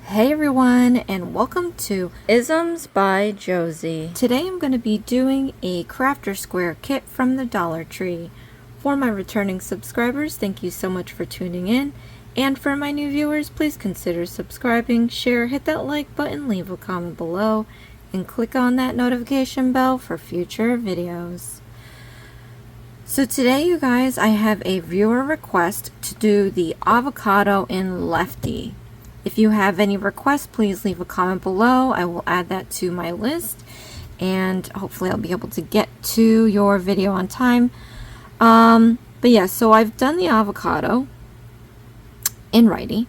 Hey everyone, and welcome to Isms by Josie. Today I'm going to be doing a crafter square kit from the Dollar Tree. For my returning subscribers, thank you so much for tuning in. And for my new viewers, please consider subscribing, share, hit that like button, leave a comment below, and click on that notification bell for future videos. So today, you guys, I have a viewer request to do the avocado in Lefty. If you have any requests, please leave a comment below. I will add that to my list, and hopefully I'll be able to get to your video on time. But yeah, so I've done the avocado in righty,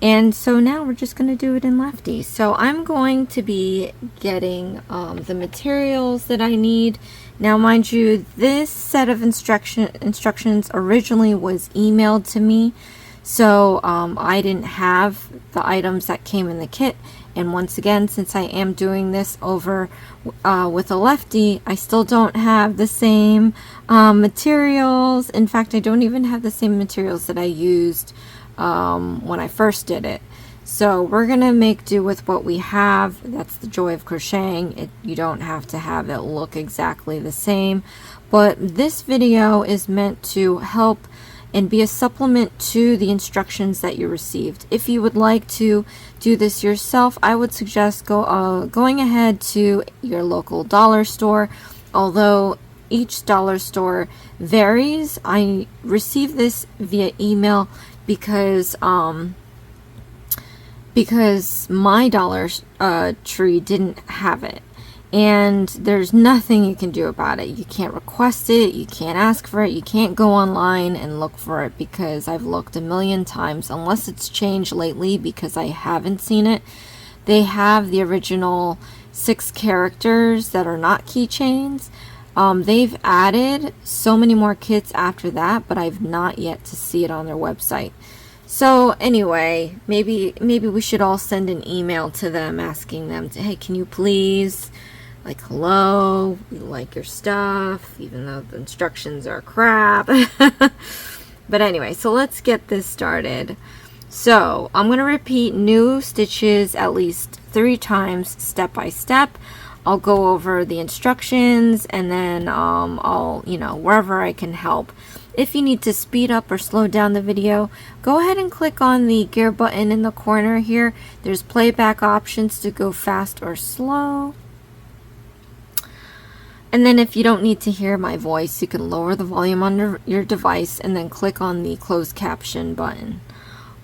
and so now we're just going to do it in lefty. So I'm going to be getting the materials that I need. Now, mind you, this set of instructions originally was emailed to me. So I didn't have the items that came in the kit, and once again, since I am doing this over with a lefty, I still don't have the same materials. In fact, I don't even have the same materials that I used when I first did it. So we're gonna make do with what we have. That's the joy of crocheting. You don't have to have it look exactly the same, but this video is meant to help and be a supplement to the instructions that you received. If you would like to do this yourself, I would suggest going ahead to your local dollar store. Although each dollar store varies, I received this via email because my Dollar Tree didn't have it. And there's nothing you can do about it. You can't request it, you can't ask for it, you can't go online and look for it, because I've looked a million times, unless it's changed lately, because I haven't seen it. They have the original 6 characters that are not keychains. They've added so many more kits after that, but I've not yet to see it on their website. So anyway, maybe we should all send an email to them asking them to, hey, can you please, like, hello, we like your stuff, even though the instructions are crap. But anyway, so let's get this started. So I'm going to repeat new stitches at least 3 times, step by step. I'll go over the instructions, and then I'll, wherever I can help. If you need to speed up or slow down the video, go ahead and click on the gear button in the corner here. There's playback options to go fast or slow. And then if you don't need to hear my voice, you can lower the volume on your device and then click on the closed caption button.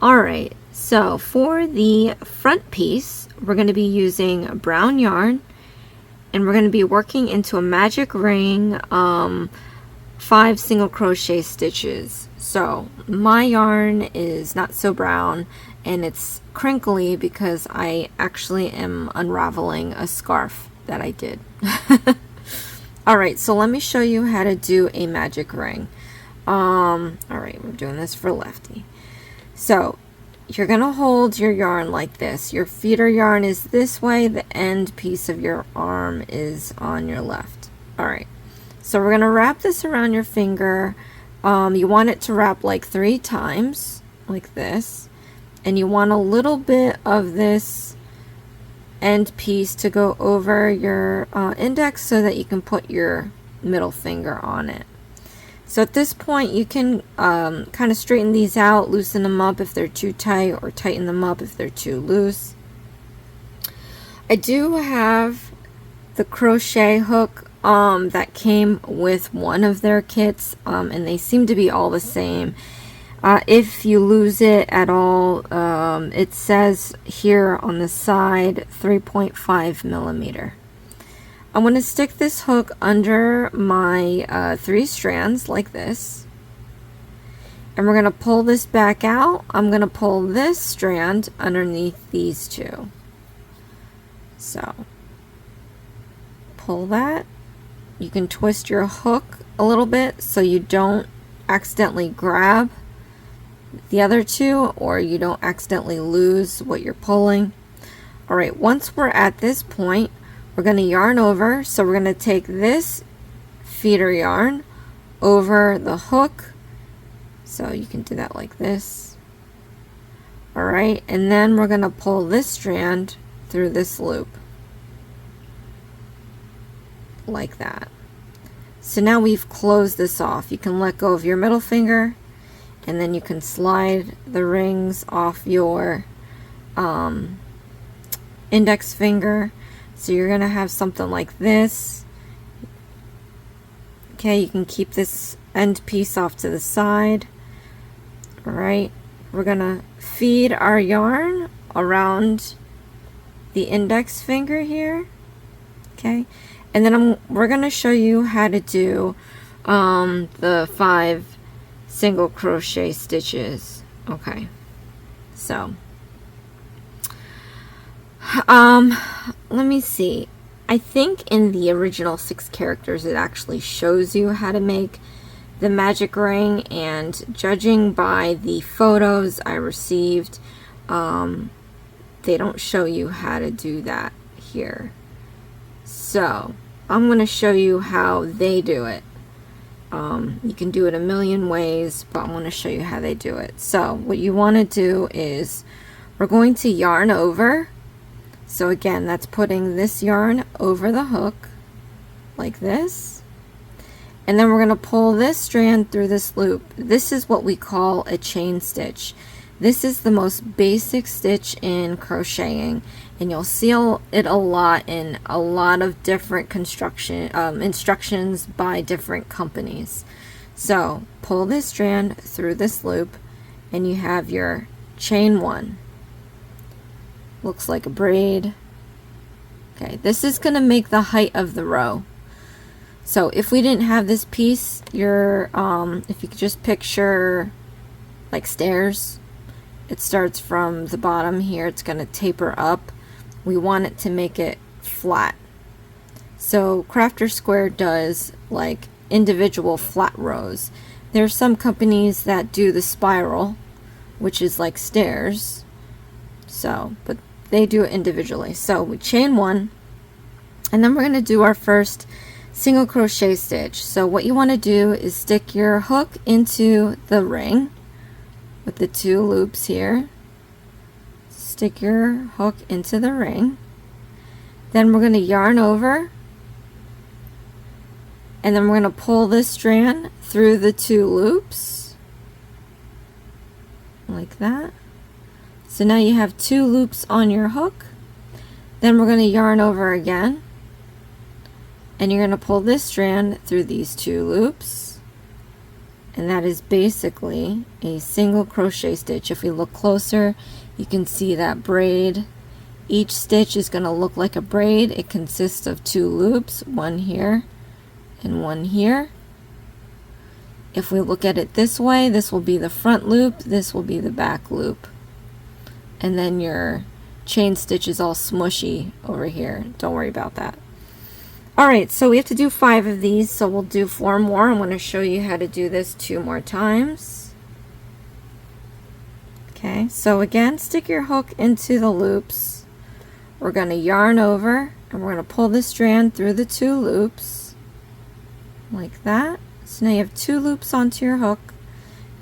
Alright, so for the front piece, we're going to be using brown yarn, and we're going to be working into a magic ring 5 single crochet stitches. So my yarn is not so brown, and it's crinkly because I actually am unraveling a scarf that I did. Alright, so let me show you how to do a magic ring. Alright, we're doing this for lefty. So you're gonna hold your yarn like this. Your feeder yarn is this way, the end piece of your arm is on your left. Alright, so we're gonna wrap this around your finger. You want it to wrap like 3 times, like this, and you want a little bit of this end piece to go over your index so that you can put your middle finger on it. So at this point, you can kind of straighten these out, loosen them up if they're too tight, or tighten them up if they're too loose. I do have the crochet hook that came with one of their kits, and they seem to be all the same. If you lose it at all, it says here on the side 3.5 millimeter. I'm going to stick this hook under my 3 strands like this, and we're going to pull this back out. I'm going to pull this strand underneath these 2. So pull that. You can twist your hook a little bit so you don't accidentally grab the other 2, or you don't accidentally lose what you're pulling. Alright, once we're at this point, we're going to yarn over. So we're going to take this feeder yarn over the hook. So you can do that like this. All right, and then we're going to pull this strand through this loop like that. So now we've closed this off. You can let go of your middle finger, and then you can slide the rings off your index finger. So you're going to have something like this. Okay, you can keep this end piece off to the side. All right, we're going to feed our yarn around the index finger here. Okay, and then we're going to show you how to do the 5 single crochet stitches. Okay, so let me see. I think in the original 6 characters it actually shows you how to make the magic ring, and judging by the photos I received, they don't show you how to do that here. So I'm going to show you how they do it. You can do it a million ways, but I'm going to show you how they do it. So what you want to do is we're going to yarn over. So again, that's putting this yarn over the hook like this. And then we're going to pull this strand through this loop. This is what we call a chain stitch. This is the most basic stitch in crocheting, and you'll see it a lot in a lot of different construction instructions by different companies. So pull this strand through this loop, and you have your chain 1. Looks like a braid. Okay, this is going to make the height of the row. So if we didn't have this piece, if you could just picture like stairs, it starts from the bottom here, it's going to taper up. We want it to make it flat. So Crafter Square does like individual flat rows. There are some companies that do the spiral, which is like stairs. So, but they do it individually. So we chain 1, and then we're going to do our first single crochet stitch. So what you want to do is stick your hook into the ring with the 2 loops here. Stick your hook into the ring. Then we're going to yarn over, and then we're going to pull this strand through the 2 loops like that. So now you have 2 loops on your hook. Then we're going to yarn over again, and you're going to pull this strand through these 2 loops, and that is basically a single crochet stitch. If we look closer, you can see that braid. Each stitch is going to look like a braid. It consists of 2 loops, one here and one here. If we look at it this way, this will be the front loop, this will be the back loop, and then your chain stitch is all smushy over here. Don't worry about that. Alright, so we have to do 5 of these, so we'll do 4 more. I'm going to show you how to do this 2 more times. Okay, so again, stick your hook into the loops. We're going to yarn over, and we're going to pull the strand through the 2 loops like that. So now you have 2 loops onto your hook.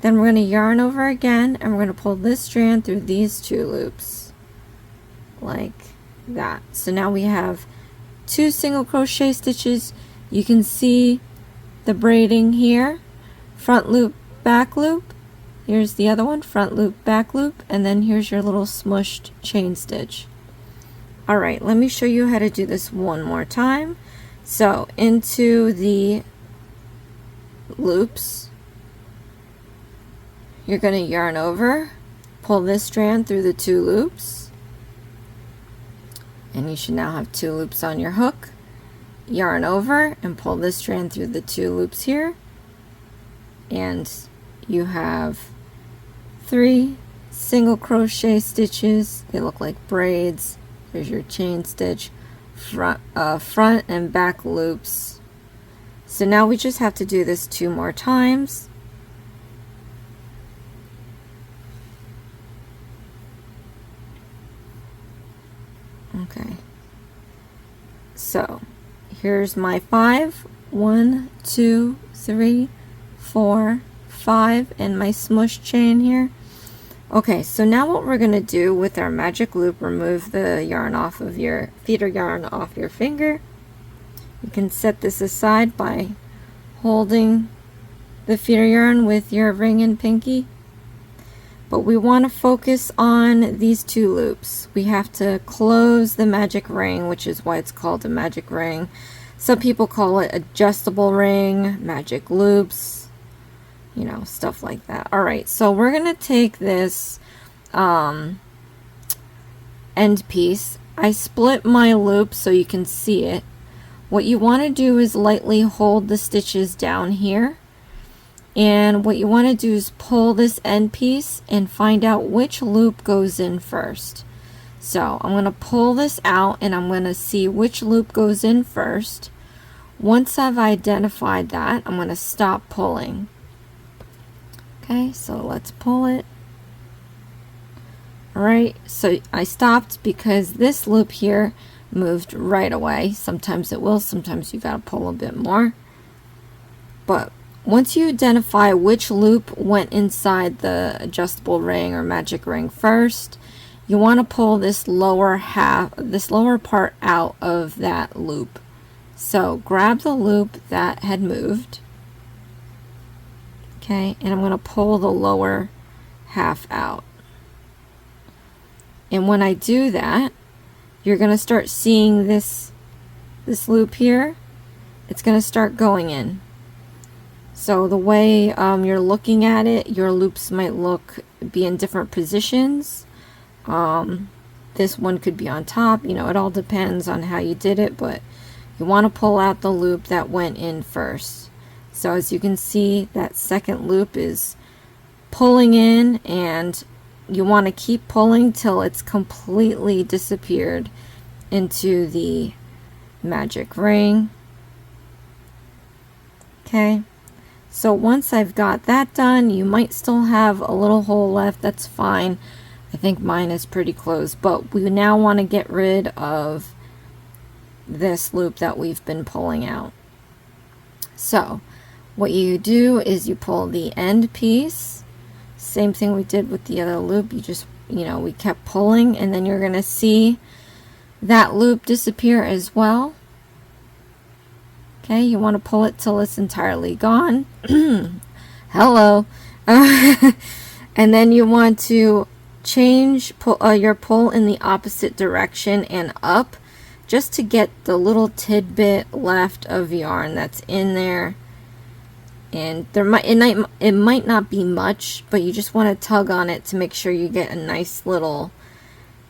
Then we're going to yarn over again, and we're going to pull this strand through these 2 loops like that. So now we have 2 single crochet stitches. You can see the braiding here, front loop, back loop. Here's the other one, front loop, back loop, and then here's your little smushed chain stitch. Alright, let me show you how to do this one more time. So into the loops, you're going to yarn over, pull this strand through the 2 loops, and you should now have 2 loops on your hook. Yarn over and pull this strand through the 2 loops here, and you have 3 single crochet stitches. They look like braids. There's your chain stitch, front and back loops. So now we just have to do this 2 more times. Okay, so here's my 5. 1, 2, 3, 4, 5, and my smush chain here. Okay, so now what we're going to do with our magic loop, remove the yarn off of your feeder yarn off your finger. You can set this aside by holding the feeder yarn with your ring and pinky. But we want to focus on these two loops. We have to close the magic ring, which is why it's called a magic ring. Some people call it adjustable ring, magic loops, you know, stuff like that. Alright, so we're going to take this end piece. I split my loop so you can see it. What you want to do is lightly hold the stitches down here. And what you want to do is pull this end piece and find out which loop goes in first. So I'm going to pull this out and I'm going to see which loop goes in first. Once I've identified that, I'm going to stop pulling. Okay, so let's pull it. Alright, so I stopped because this loop here moved right away. Sometimes it will, sometimes you got to pull a bit more. But once you identify which loop went inside the adjustable ring or magic ring first, you want to pull this lower part out of that loop. So grab the loop that had moved. Okay, and I'm going to pull the lower half out. And when I do that, you're going to start seeing this loop here. It's going to start going in. So the way you're looking at it, your loops might be in different positions. This one could be on top, you know, it all depends on how you did it, but you want to pull out the loop that went in first. So as you can see, that second loop is pulling in, and you want to keep pulling till it's completely disappeared into the magic ring. Okay. So once I've got that done, you might still have a little hole left. That's fine. I think mine is pretty close, but we now want to get rid of this loop that we've been pulling out. So what you do is you pull the end piece. Same thing we did with the other loop. You just, you know, we kept pulling, and then you're going to see that loop disappear as well. Okay, you want to pull it till it's entirely gone. Hello. And then you want to change your pull in the opposite direction and up, just to get the little tidbit left of yarn that's in there. And it might not be much, but you just want to tug on it to make sure you get a nice little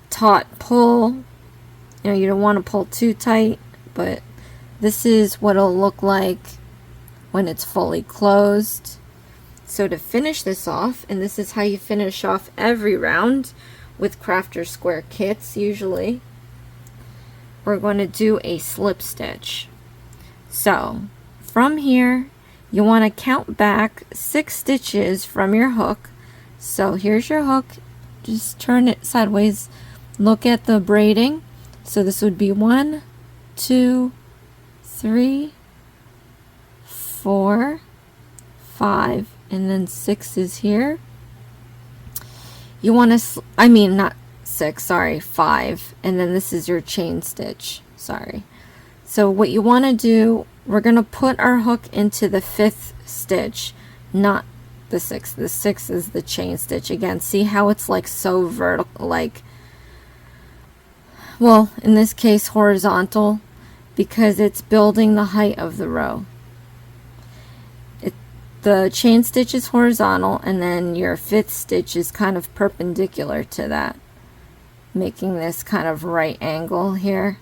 taut pull. You know, you don't want to pull too tight, but this is what it'll look like when it's fully closed. So to finish this off, and this is how you finish off every round with Crafter Square kits usually, we're going to do a slip stitch. So from here, you want to count back 6 stitches from your hook. So here's your hook, just turn it sideways, look at the braiding. So this would be 1, 2, 3, 4, 5, and then 6 is here. You want to, not 6, sorry, 5, and then this is your chain stitch, sorry. So what you want to do, we're going to put our hook into the 5th stitch, not the 6th. The 6th is the chain stitch. Again, see how it's like so vertical, like, well, in this case horizontal, because it's building the height of the row. The chain stitch is horizontal, and then your 5th stitch is kind of perpendicular to that, making this kind of right angle here.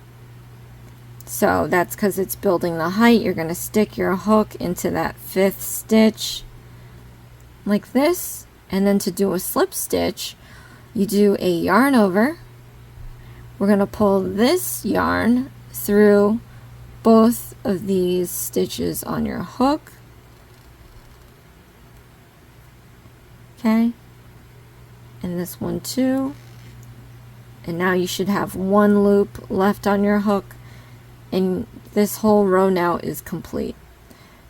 So that's because it's building the height. You're going to stick your hook into that 5th stitch like this, and then to do a slip stitch, you do a yarn over. We're going to pull this yarn through both of these stitches on your hook. Okay, and this one too. And now you should have 1 loop left on your hook, and this whole row now is complete.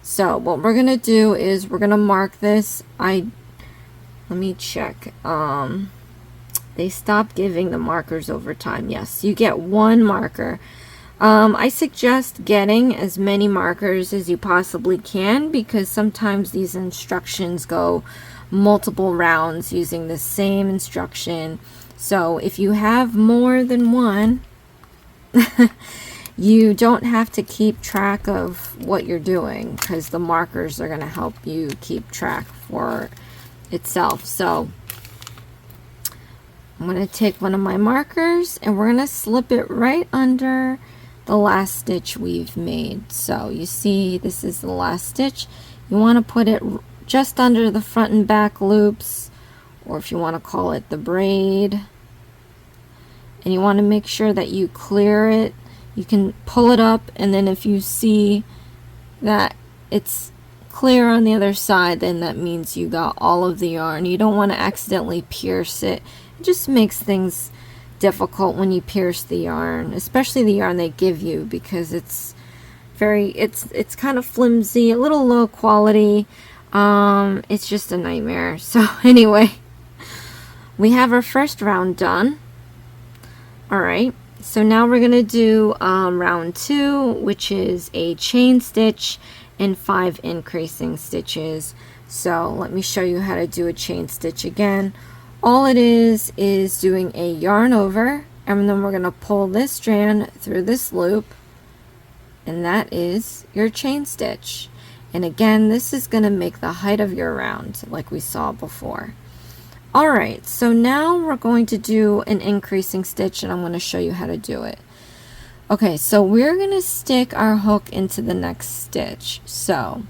So what we're going to do is we're going to mark this. I let me check. They stopped giving the markers over time. Yes, you get one marker. I suggest getting as many markers as you possibly can, because sometimes these instructions go multiple rounds using the same instruction. So if you have more than one, you don't have to keep track of what you're doing, because the markers are going to help you keep track for itself. So I'm going to take one of my markers and we're going to slip it right under the last stitch we've made. So you see, this is the last stitch. You want to put it just under the front and back loops, or if you want to call it the braid. And you want to make sure that you clear it. You can pull it up, and then if you see that it's clear on the other side, then that means you got all of the yarn. You don't want to accidentally pierce it. It just makes things difficult when you pierce the yarn, especially the yarn they give you, because it's kind of flimsy, a little low quality. It's just a nightmare. So anyway, we have our first round done. All right, so now we're gonna do round 2, which is a chain stitch and 5 increasing stitches. So let me show you how to do a chain stitch again. All it is doing a yarn over, and then we're going to pull this strand through this loop, and that is your chain stitch. And again, this is going to make the height of your round like we saw before. Alright, so now we're going to do an increasing stitch, and I'm going to show you how to do it. Okay, so we're going to stick our hook into the next stitch. So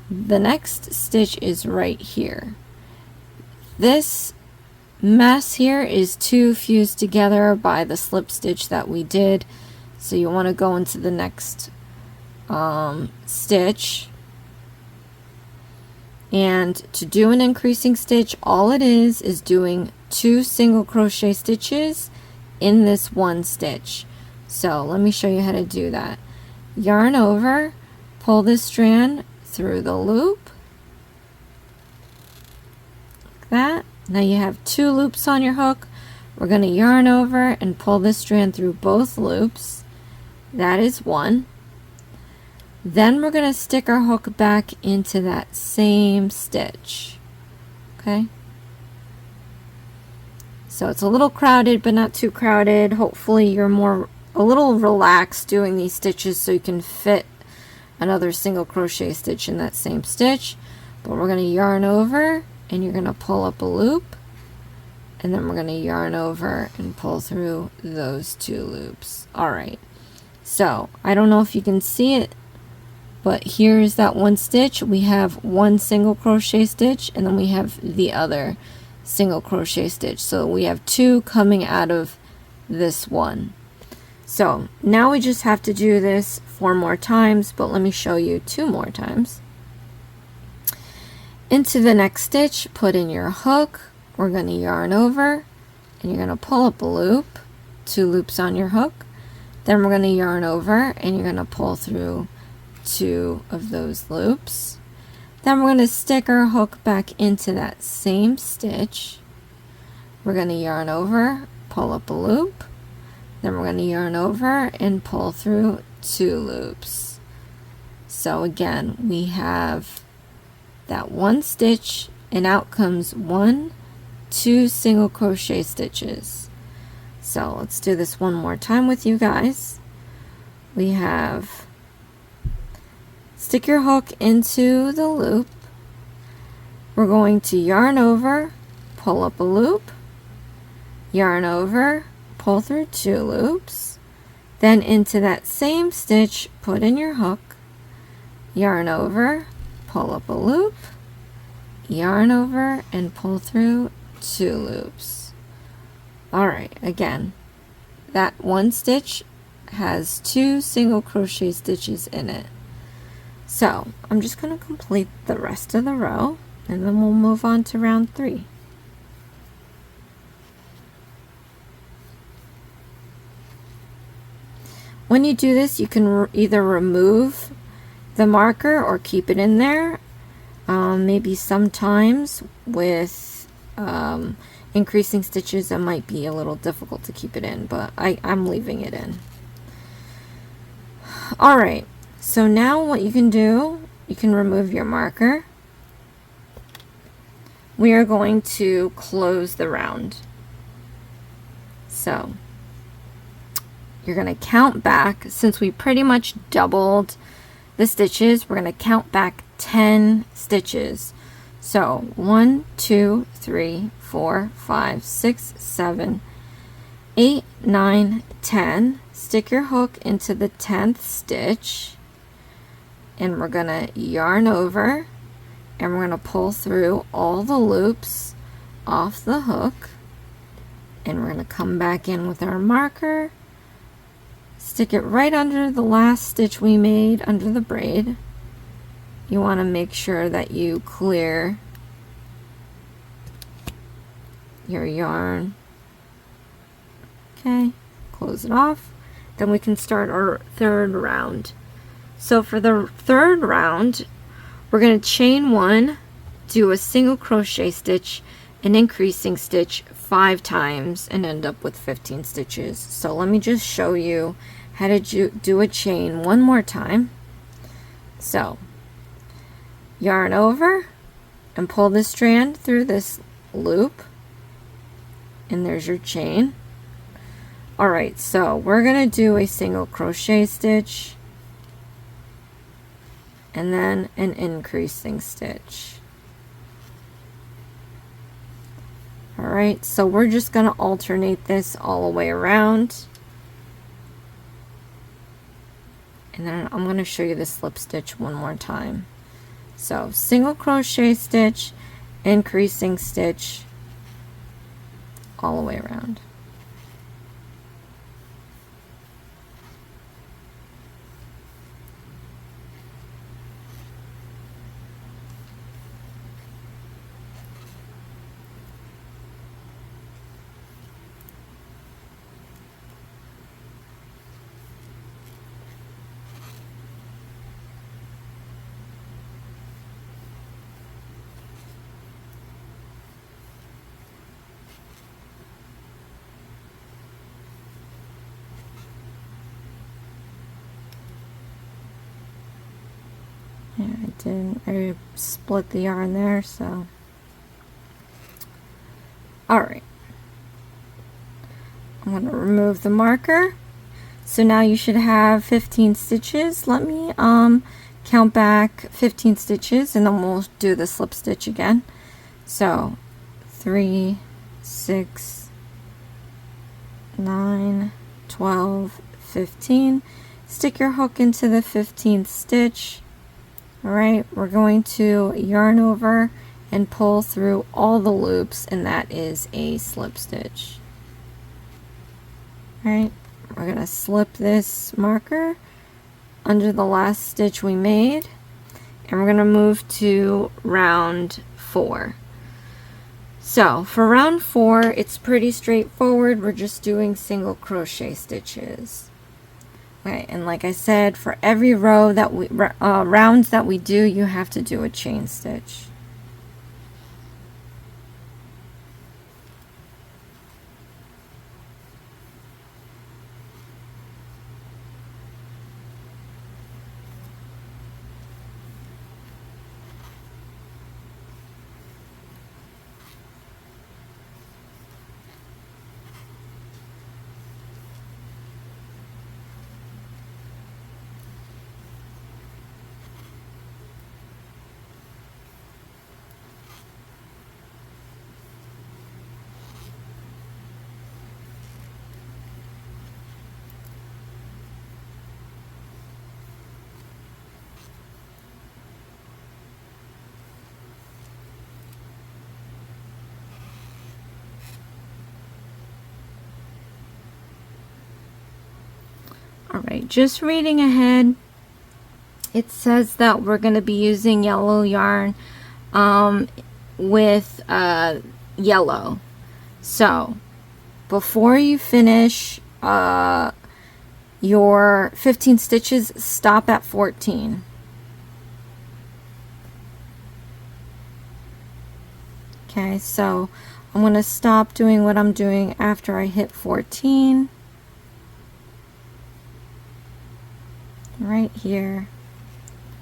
the next stitch is right here. This mess here is 2 fused together by the slip stitch that we did. So you want to go into the next stitch, and to do an increasing stitch, all it is doing 2 single crochet stitches in this one stitch. So let me show you how to do that. Yarn over, pull this strand through the loop like that. Now you have 2 loops on your hook. We're going to yarn over and pull this strand through both loops. That is 1. Then we're going to stick our hook back into that same stitch. Okay? So it's a little crowded, but not too crowded. Hopefully you're a little relaxed doing these stitches so you can fit another single crochet stitch in that same stitch. But we're going to yarn over, and you're going to pull up a loop, and then we're going to yarn over and pull through those 2 loops. Alright, so I don't know if you can see it, but here's that one stitch. We have 1 single crochet stitch, and then we have the other single crochet stitch. So we have 2 coming out of this one. So now we just have to do this 4 more times, but let me show you 2 more times. Into the next stitch, put in your hook. We're going to yarn over, and you're going to pull up a loop, 2 loops on your hook. Then we're going to yarn over, and you're going to pull through 2 of those loops. Then we're going to stick our hook back into that same stitch. We're going to yarn over, pull up a loop. Then we're going to yarn over and pull through 2 loops. So again, we have that 1 stitch, and out comes 1, 2 single crochet stitches. So let's do this one more time with you guys. We have, stick your hook into the loop. We're going to yarn over, pull up a loop, yarn over, pull through 2 loops, then into that same stitch, put in your hook, yarn over, pull up a loop, yarn over, and pull through 2 loops. Alright, again, that 1 stitch has 2 single crochet stitches in it. So I'm just going to complete the rest of the row, and then we'll move on to round 3. When you do this, you can either remove the marker or keep it in there. Maybe sometimes with increasing stitches, it might be a little difficult to keep it in, but I'm leaving it in. Alright, so now what you can do, you can remove your marker. We are going to close the round. So you're going to count back, since we pretty much doubled the stitches, we're going to count back 10 stitches. So 1, 2, 3, 4, 5, 6, 7, 8, 9, 10. Stick your hook into the 10th stitch, and we're going to yarn over, and we're going to pull through all the loops off the hook, and we're going to come back in with our marker, stick it right under the last stitch we made under the braid. You want to make sure that you clear your yarn. Okay, close it off. Then we can start our third round. So for the third round, we're going to chain 1, do a single crochet stitch, an increasing stitch 5 times, and end up with 15 stitches. So let me just show you how to do a chain one more time. So yarn over and pull the strand through this loop, and there's your chain. Alright, so we're going to do a single crochet stitch and then an increasing stitch. Alright, so we're just going to alternate this all the way around, and then I'm going to show you the slip stitch one more time. So single crochet stitch, increasing stitch, all the way around. Yeah, I split the yarn there, so. Alright. I'm going to remove the marker. So now you should have 15 stitches. Let me count back 15 stitches, and then we'll do the slip stitch again. So 3, 6, 9, 12, 15. Stick your hook into the 15th stitch. Alright, we're going to yarn over and pull through all the loops, and that is a slip stitch. Alright, we're going to slip this marker under the last stitch we made, and we're going to move to round 4. So for round 4, it's pretty straightforward. We're just doing single crochet stitches. Okay, and like I said, for every row that we rounds that we do, you have to do a chain stitch. Alright, just reading ahead, it says that we're going to be using yellow yarn with yellow. So, before you finish your 15 stitches, stop at 14. Okay, so I'm going to stop doing what I'm doing after I hit 14. Right here.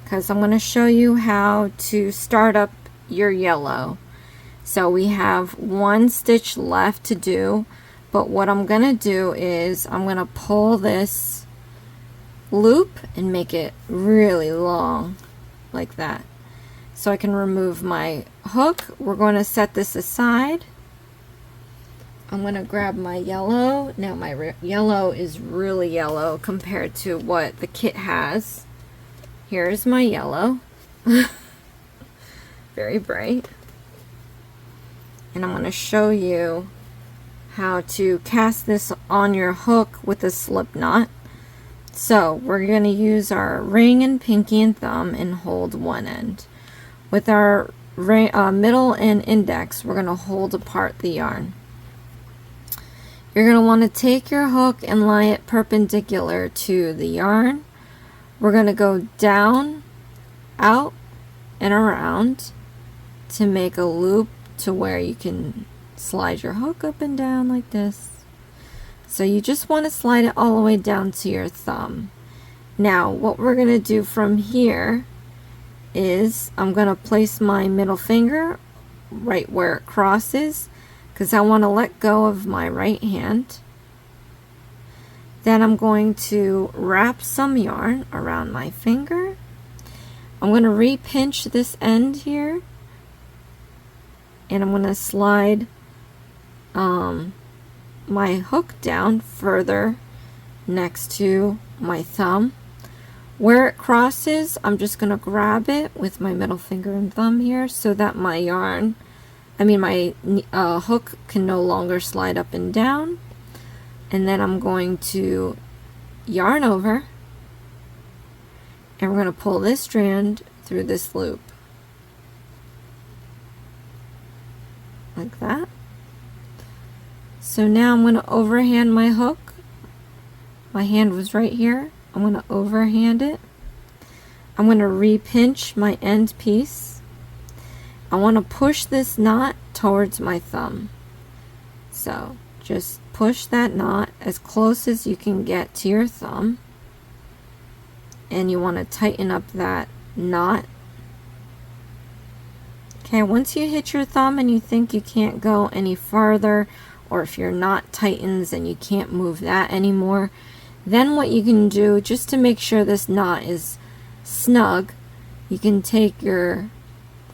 Because I'm going to show you how to start up your yellow. So we have one stitch left to do, but what I'm going to do is I'm going to pull this loop and make it really long like that. So I can remove my hook. We're going to set this aside. I'm going to grab my yellow. Now my yellow is really yellow compared to what the kit has. Here's my yellow. Very bright. And I'm going to show you how to cast this on your hook with a slip knot. So we're going to use our ring and pinky and thumb and hold one end. With our middle and index, we're going to hold apart the yarn. You're going to want to take your hook and lie it perpendicular to the yarn. We're going to go down, out, and around to make a loop to where you can slide your hook up and down like this. So you just want to slide it all the way down to your thumb. Now what we're going to do from here is I'm going to place my middle finger right where it crosses because I want to let go of my right hand. Then I'm going to wrap some yarn around my finger. I'm going to re-pinch this end here, and I'm going to slide my hook down further next to my thumb. Where it crosses, I'm just going to grab it with my middle finger and thumb here so that my my hook can no longer slide up and down. And then I'm going to yarn over, and we're going to pull this strand through this loop like that. So now I'm going to overhand my hook. My hand was right here. I'm going to overhand it. I'm going to re-pinch my end piece. I want to push this knot towards my thumb. So just push that knot as close as you can get to your thumb, and you want to tighten up that knot. Okay, once you hit your thumb and you think you can't go any farther, or if your knot tightens and you can't move that anymore, then what you can do, just to make sure this knot is snug, you can take your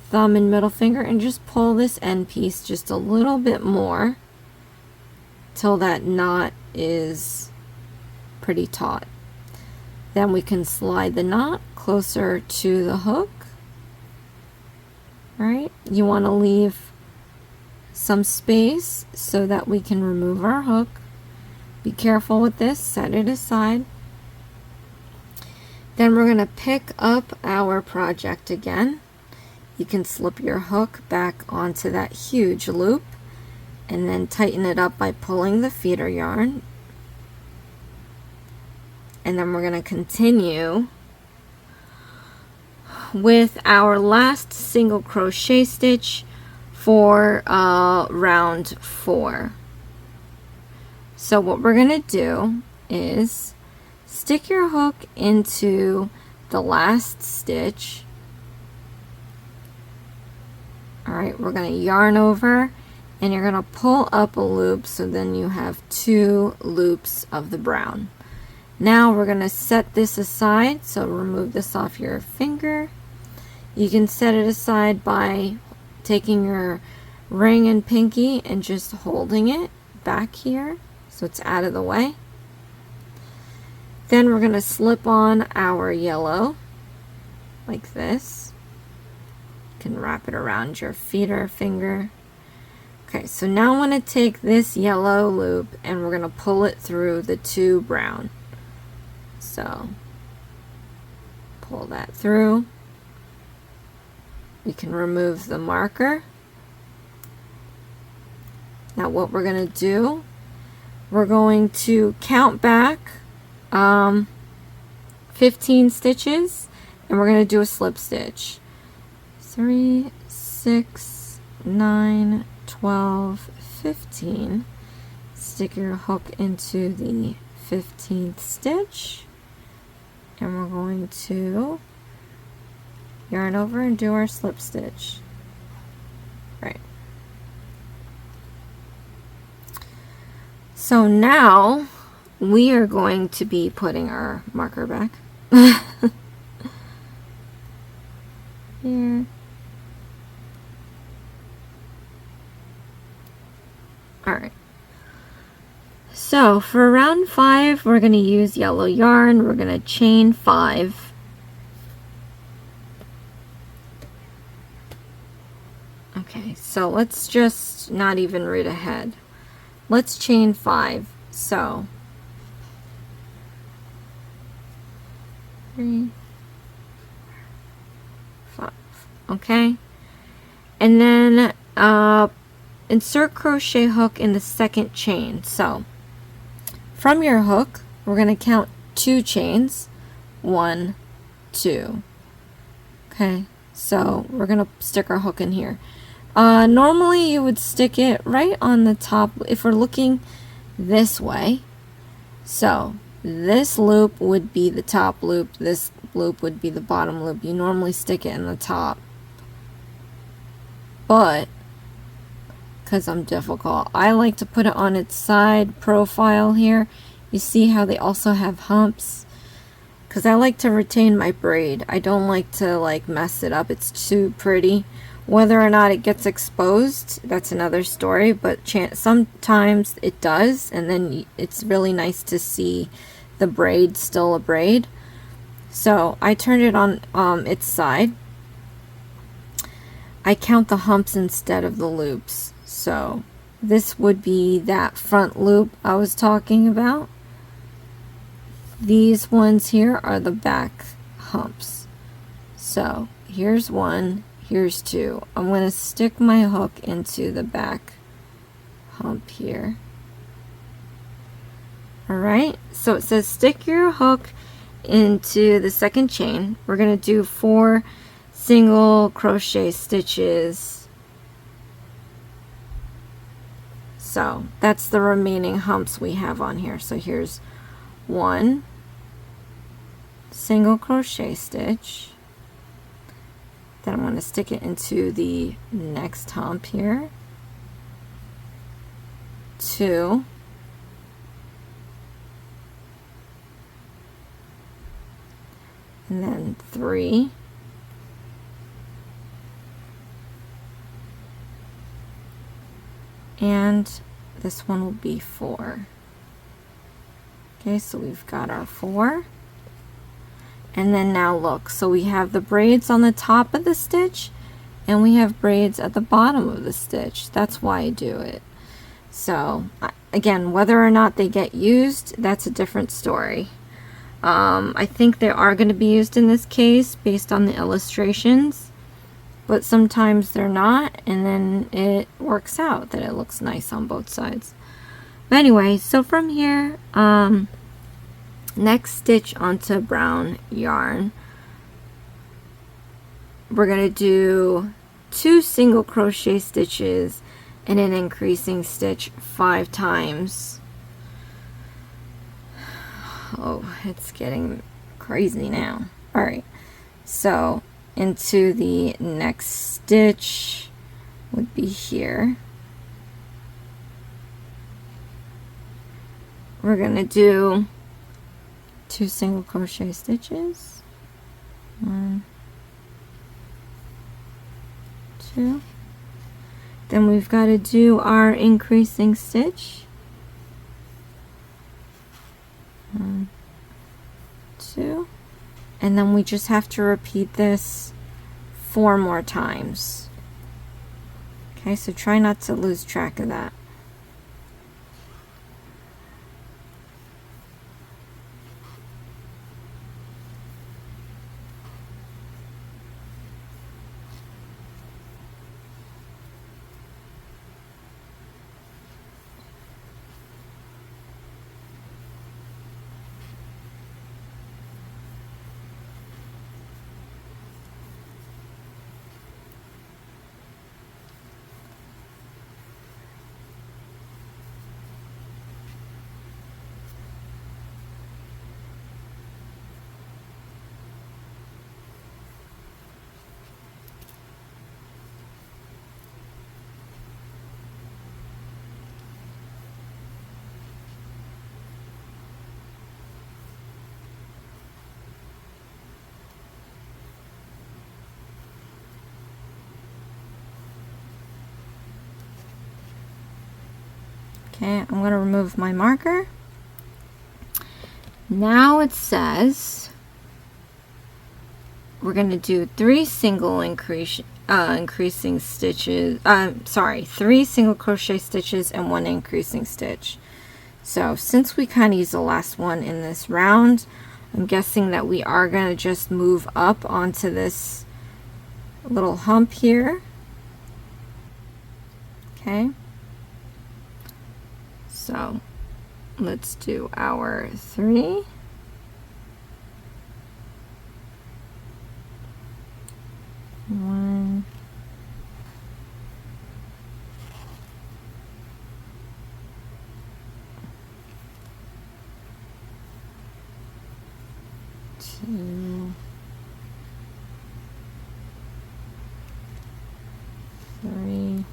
thumb and middle finger and just pull this end piece just a little bit more till that knot is pretty taut. Then we can slide the knot closer to the hook. Right? You want to leave some space so that we can remove our hook. Be careful with this, set it aside. Then we're going to pick up our project again. You can slip your hook back onto that huge loop and then tighten it up by pulling the feeder yarn. And then we're going to continue with our last single crochet stitch for round 4. So what we're going to do is stick your hook into the last stitch. Alright, we're going to yarn over, and you're going to pull up a loop, so then you have 2 loops of the brown. Now we're going to set this aside, so remove this off your finger. You can set it aside by taking your ring and pinky and just holding it back here so it's out of the way. Then we're going to slip on our yellow like this. You can wrap it around your feeder finger. Okay, so now I want to take this yellow loop and we're going to pull it through the 2 brown. So pull that through. We can remove the marker. Now what we're going to do, we're going to count back 15 stitches, and we're going to do a slip stitch. 3, 6, 9, 12, 15. Stick your hook into the 15th stitch, and we're going to yarn over and do our slip stitch. Right. So now we are going to be putting our marker back here. Alright. So for round 5, we're going to use yellow yarn. We're going to chain 5. Okay, so let's just not even read ahead. Let's chain 5. So 3, 5. Okay, and then insert crochet hook in the second chain. So from your hook, we're going to count 2 chains. 1, 2. Okay, so we're going to stick our hook in here. Normally you would stick it right on the top if we're looking this way. So this loop would be the top loop, this loop would be the bottom loop. You normally stick it in the top. But because I'm difficult, I like to put it on its side profile here. You see how they also have humps? Because I like to retain my braid. I don't like to like mess it up. It's too pretty. Whether or not it gets exposed, that's another story, but sometimes it does, and then it's really nice to see the braid still a braid. So I turned it on its side. I count the humps instead of the loops. So this would be that front loop I was talking about. These ones here are the back humps. So here's 1. Here's 2. I'm going to stick my hook into the back hump here. Alright, so it says stick your hook into the second chain. We're going to do 4 single crochet stitches. So that's the remaining humps we have on here. So here's 1 single crochet stitch. Then I'm going to stick it into the next hump here. 2. And then 3. And this one will be 4. Okay, so we've got our 4. And then now look, so we have the braids on the top of the stitch and we have braids at the bottom of the stitch. That's why I do it. So again, whether or not they get used, that's a different story. I think they are going to be used in this case based on the illustrations, but sometimes they're not, and then it works out that it looks nice on both sides. But anyway, so from here, next stitch onto brown yarn, we're going to do 2 single crochet stitches and an increasing stitch 5 times. Oh, it's getting crazy now. Alright, so into the next stitch would be here. We're going to do 2 single crochet stitches. 1, 2. Then we've got to do our increasing stitch. 1, 2. And then we just have to repeat this 4 more times. Okay, so try not to lose track of that. Okay, I'm going to remove my marker. Now it says we're going to do 3 single increasing stitches. Sorry, 3 single crochet stitches and 1 increasing stitch. So since we kind of use the last one in this round, I'm guessing that we are going to just move up onto this little hump here. Okay. So let's do our 3. 1, 2, 3, and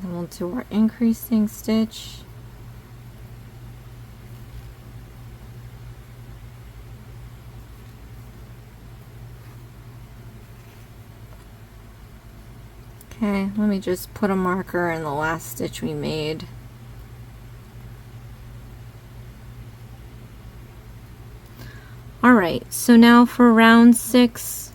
then we'll do our increasing stitch. Okay, let me just put a marker in the last stitch we made. Alright, so now for round 6,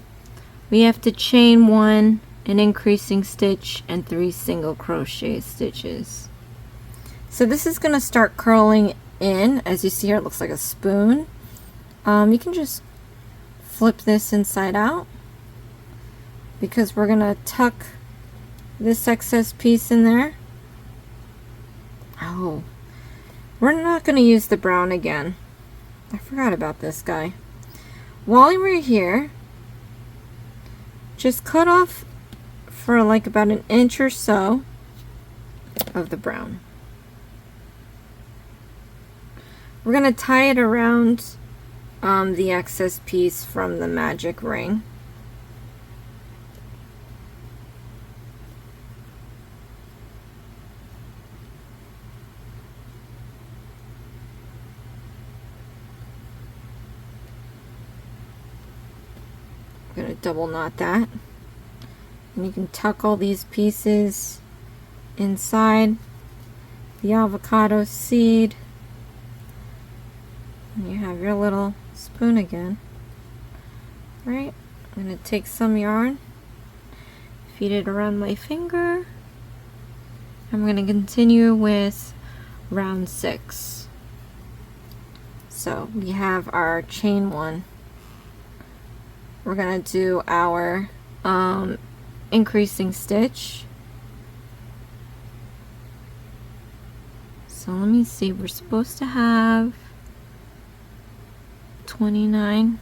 we have to chain 1, an increasing stitch, and 3 single crochet stitches. So this is going to start curling in. As you see here, it looks like a spoon. You can just flip this inside out, because we're going to tuck this excess piece in there. Oh, we're not going to use the brown again. I forgot about this guy. While we're here, just cut off for like about an inch or so of the brown. We're going to tie it around the excess piece from the magic ring. I'm going to double knot that, and you can tuck all these pieces inside the avocado seed, and you have your little spoon again. Right, I'm going to take some yarn, feed it around my finger. I'm going to continue with round 6. So we have our chain 1. We're going to do our increasing stitch. So let me see, we're supposed to have 29.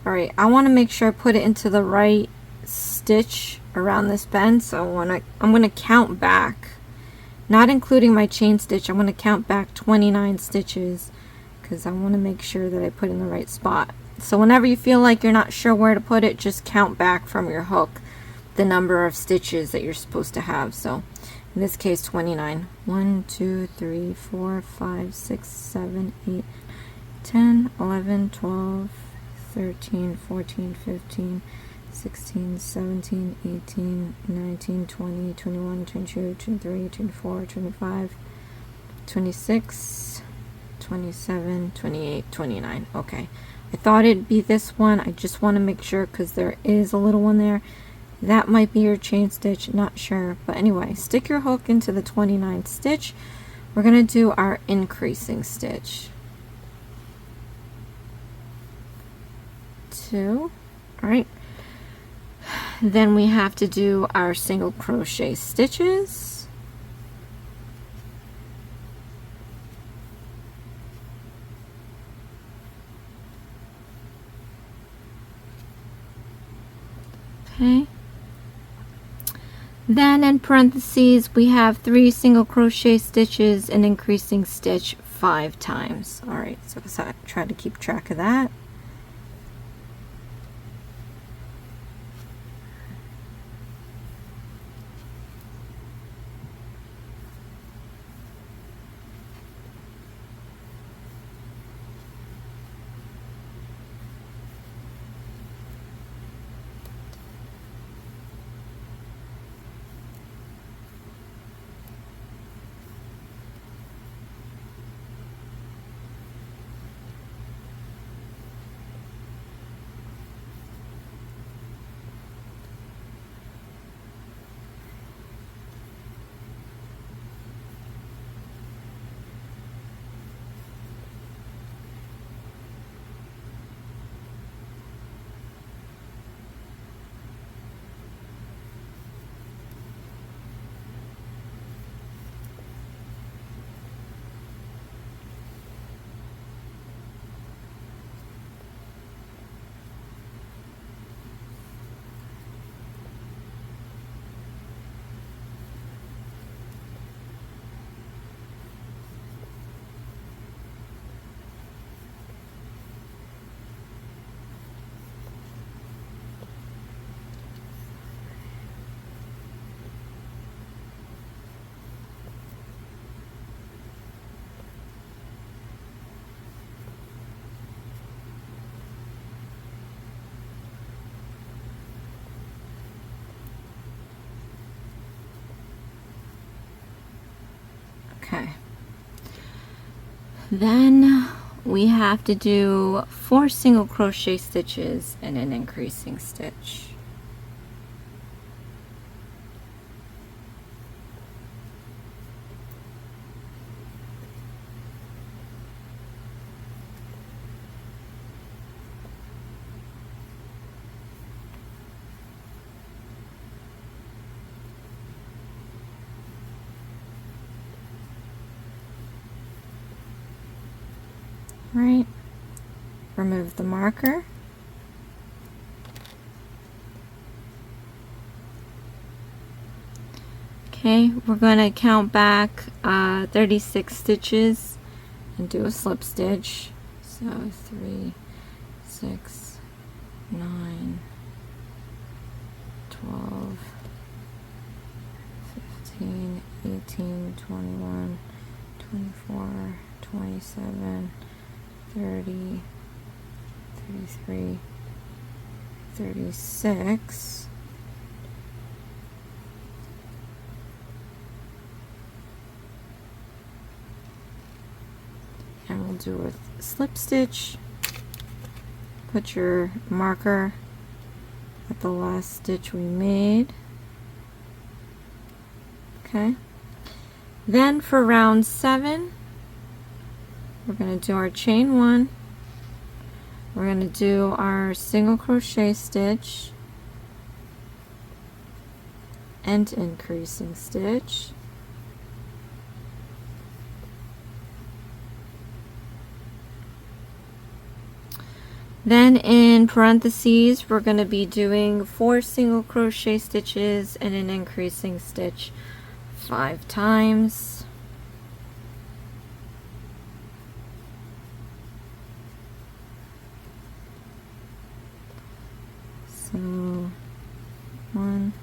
Alright, I want to make sure I put it into the right stitch around this bend, so I'm going to count back, not including my chain stitch. I'm going to count back 29 stitches because I want to make sure that I put in the right spot. So whenever you feel like you're not sure where to put it, just count back from your hook the number of stitches that you're supposed to have. So in this case, 29. 1, 2, 3, 4, 5, 6, 7, 8, 10, 11, 12, 13, 14, 15, 16, 17, 18, 19, 20, 21, 22, 23, 24, 25, 26, 27, 28, 29. Okay. I thought it'd be this one. I just want to make sure because there is a little one there. That might be your chain stitch, not sure. But anyway, stick your hook into the 29th stitch. We're going to do our increasing stitch. 2. Alright. Then we have to do our single crochet stitches. Okay. Then in parentheses we have 3 single crochet stitches and increasing stitch 5 times. Alright, so I try to keep track of that. Okay. Then we have to do 4 single crochet stitches and an increasing stitch. Right, remove the marker. Okay, we're going to count back 36 stitches and do a slip stitch. So 3, 6, 9, 12, 15, 18, 21, 24, 27, 30, 33, 36. And we'll do a slip stitch. Put your marker at the last stitch we made. Okay. Then for round 7, we're going to do our chain 1. We're going to do our single crochet stitch and increasing stitch. Then in parentheses, we're going to be doing 4 single crochet stitches and an increasing stitch 5 times. So 1,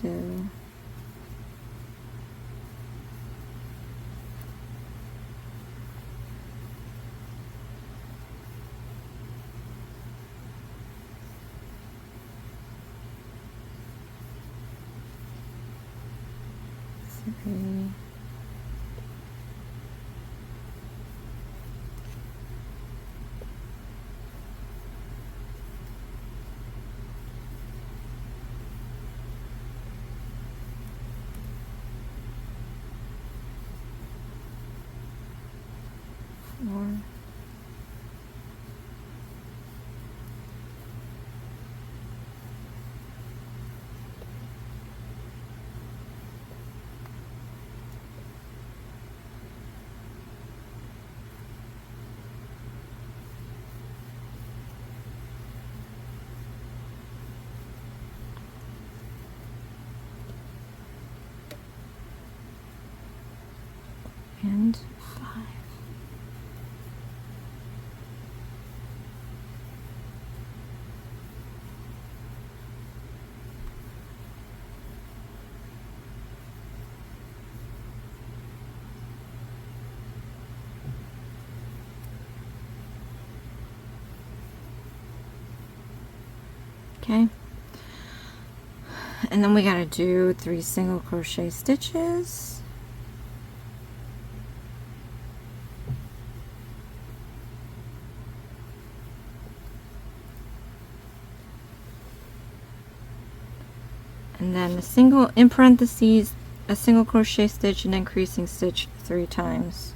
2, 3, 4, and 5. Okay, and then we got to do 3 single crochet stitches. And then a single, in parentheses, a single crochet stitch and increasing stitch 3 times.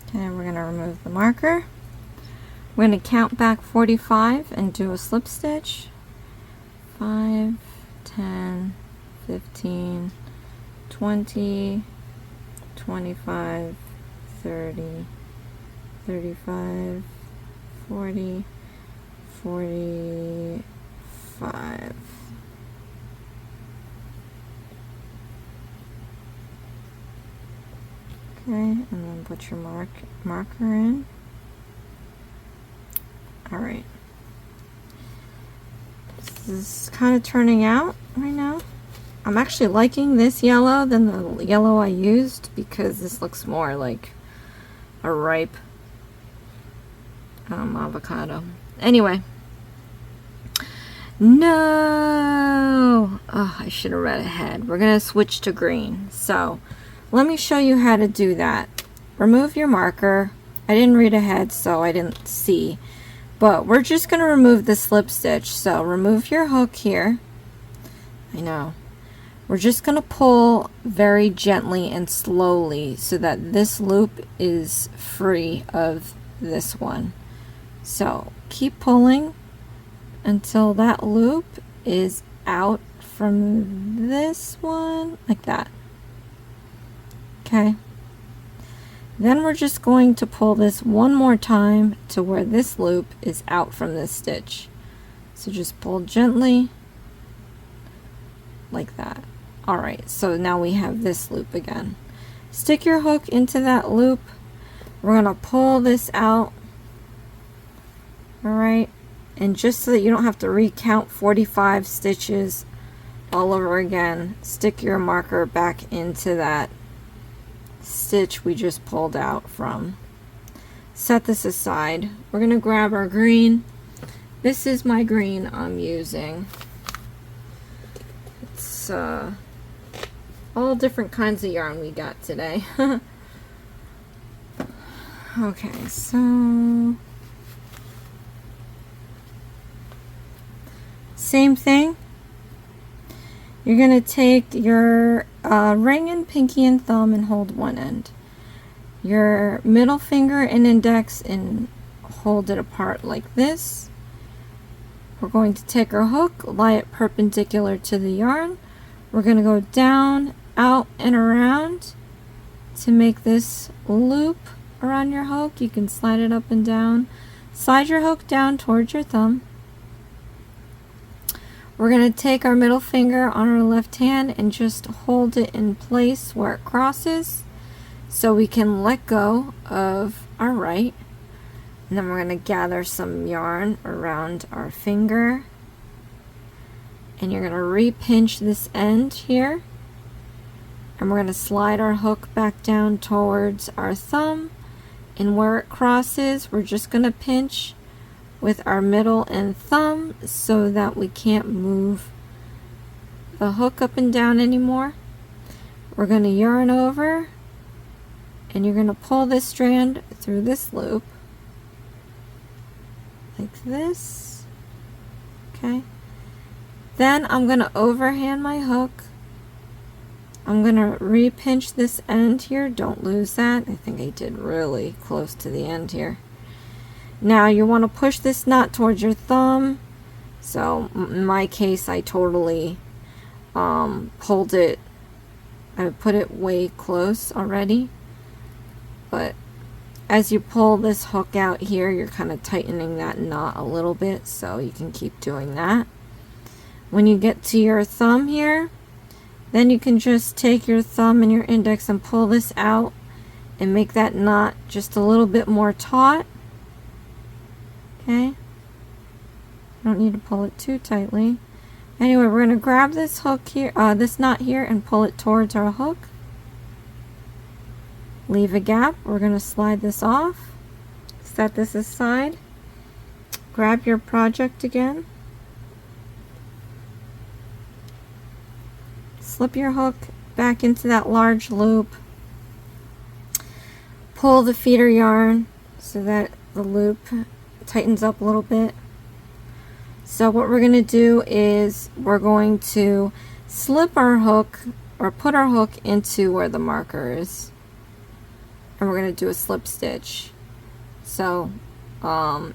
Okay, we're going to remove the marker. We're going to count back 45 and do a slip stitch. 5, 10, 15, 20, 25, 30, 35, 40, 45. Okay, and then put your marker in. Alright. This is kind of turning out right now. I'm actually liking this yellow than the yellow I used because this looks more like a ripe avocado. Anyway. No! Oh, I should have read ahead. We're going to switch to green. So, let me show you how to do that. Remove your marker. I didn't read ahead, so I didn't see. But we're just going to remove the slip stitch. So, remove your hook here. I know. We're just going to pull very gently and slowly so that this loop is free of this one. So, keep pulling until that loop is out from this one, like that. Okay. Then we're just going to pull this one more time to where this loop is out from this stitch. So just pull gently, like that. Alright, so now we have this loop again. Stick your hook into that loop. We're going to pull this out. Alright. And just so that you don't have to recount 45 stitches all over again, stick your marker back into that stitch we just pulled out from. Set this aside. We're going to grab our green. This is my green I'm using. It's all different kinds of yarn we got today. Okay, so same thing. You're going to take your ring and pinky and thumb and hold one end. Your middle finger and index and hold it apart like this. We're going to take our hook, lie it perpendicular to the yarn. We're going to go down, out, and around to make this loop around your hook. You can slide it up and down. Slide your hook down towards your thumb. We're going to take our middle finger on our left hand and just hold it in place where it crosses so we can let go of our right. And then we're going to gather some yarn around our finger. And you're going to re-pinch this end here. And we're going to slide our hook back down towards our thumb. And where it crosses, we're just going to pinch with our middle and thumb so that we can't move the hook up and down anymore. We're going to yarn over and you're going to pull this strand through this loop like this. Okay. Then I'm going to overhand my hook. I'm going to re-pinch this end here. Don't lose that. I think I did really close to the end here. Now you want to push this knot towards your thumb. So in my case, I totally pulled it. I put it way close already. But as you pull this hook out here, you're kind of tightening that knot a little bit. So you can keep doing that. When you get to your thumb here, then you can just take your thumb and your index and pull this out and make that knot just a little bit more taut. Okay, don't need to pull it too tightly. Anyway, we're going to grab this hook here, this knot here, and pull it towards our hook. Leave a gap. We're going to slide this off. Set this aside. Grab your project again. Slip your hook back into that large loop. Pull the feeder yarn so that the loop tightens up a little bit. So what we're going to do is we're going to slip our hook or put our hook into where the marker is, and we're going to do a slip stitch. So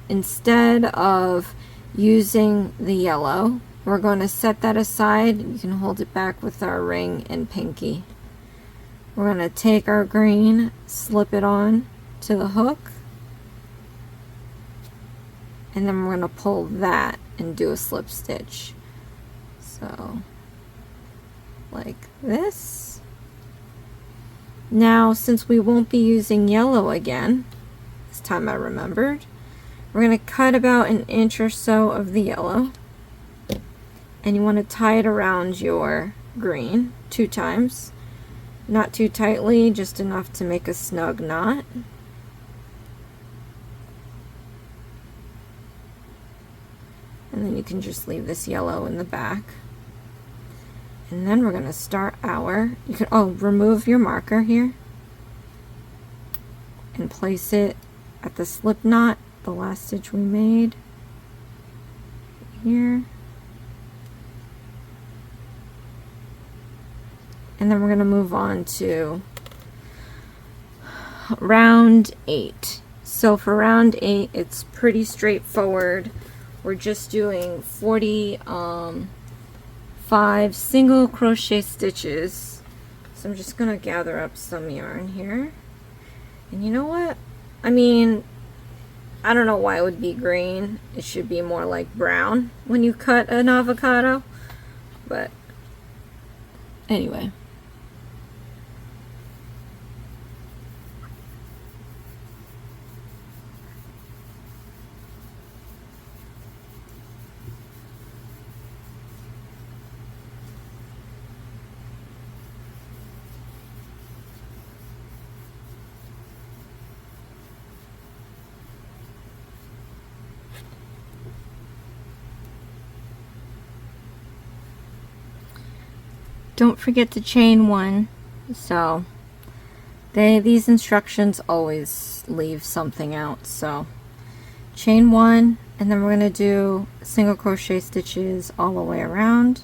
Instead of using the yellow, we're going to set that aside. You can hold it back with our ring and pinky. We're going to take our green, slip it on to the hook, and then we're going to pull that and do a slip stitch. So, like this. Now, since we won't be using yellow again, this time I remembered, we're going to cut about an inch or so of the yellow, and you want to tie it around your green 2 times. Not too tightly, just enough to make a snug knot. And then you can just leave this yellow in the back. And then we're going to start our, you can, remove your marker here and place it at the slip knot, the last stitch we made here. And then we're going to move on to round 8. So for round 8, it's pretty straightforward. We're just doing 45 single crochet stitches. So I'm just going to gather up some yarn here. And you know what? I mean, I don't know why it would be green. It should be more like brown when you cut an avocado. But anyway. Don't forget to chain 1. So these instructions always leave something out. So chain 1, and then we're going to do single crochet stitches all the way around.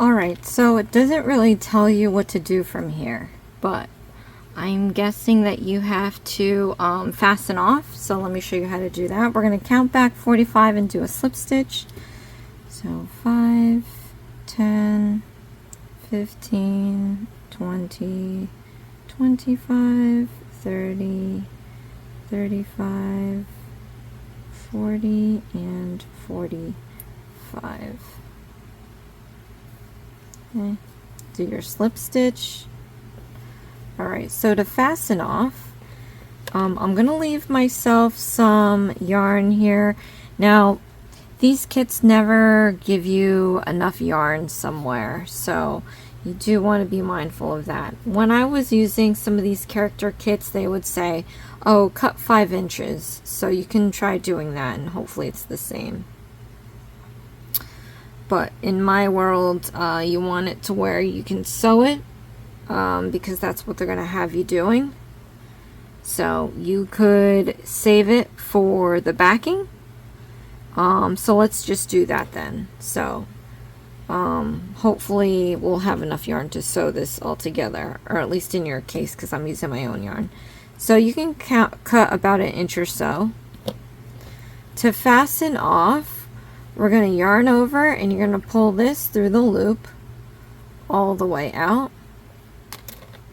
Alright, so it doesn't really tell you what to do from here, but I'm guessing that you have to fasten off, so let me show you how to do that. We're going to count back 45 and do a slip stitch. So 5, 10, 15, 20, 25, 30, 35, 40, and 45. Okay, do your slip stitch. Alright, so to fasten off, I'm going to leave myself some yarn here. Now, these kits never give you enough yarn somewhere, so you do want to be mindful of that. When I was using some of these character kits, they would say, oh, cut 5 inches. So you can try doing that, and hopefully it's the same. But in my world, you want it to where you can sew it, because that's what they're going to have you doing. So you could save it for the backing. So let's just do that then. So hopefully we'll have enough yarn to sew this all together, or at least in your case, because I'm using my own yarn. So you can cut about 1 inch or so. To fasten off, we're going to yarn over, and you're going to pull this through the loop all the way out,